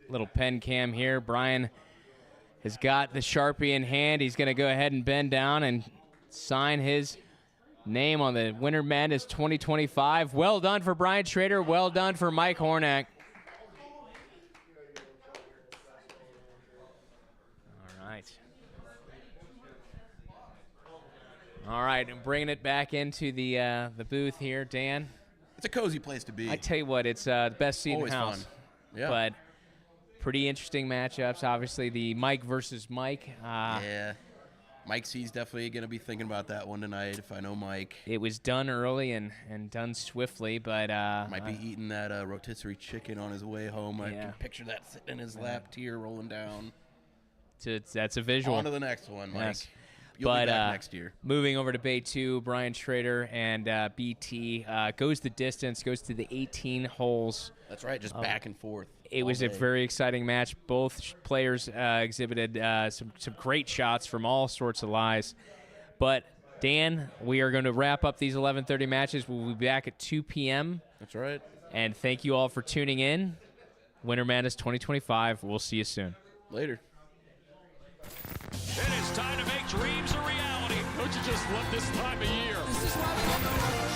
Little pen cam here. Brian has got the Sharpie in hand. He's going to go ahead and bend down and sign his name on the Winter Madness 2025. Well done for Brian Schroeder. Well done for Mike Hornak. All right, and bringing it back into the booth here, Dan. It's a cozy place to be. I tell you what, it's the best seat in the house. Fun. Yeah. But pretty interesting matchups. Obviously, the Mike versus Mike. Yeah. Mike C's definitely going to be thinking about that one tonight, if I know Mike. It was done early and done swiftly, but might be eating that rotisserie chicken on his way home. I can picture that sitting in his lap, tear rolling down. That's a visual. On to the next one, Mike. Yes. You'll be back next year. Moving over to Bay 2, Brian Schroeder and BT goes the distance, goes to the 18 holes. That's right, just back and forth. It was a very exciting match. Both players exhibited some great shots from all sorts of lies. But, Dan, we are going to wrap up these 11:30 matches. We'll be back at 2 p.m. That's right. And thank you all for tuning in. Winter Madness 2025. We'll see you soon. Later. It is time to make dreams a reality. Don't you just love this time of year? This is why we love the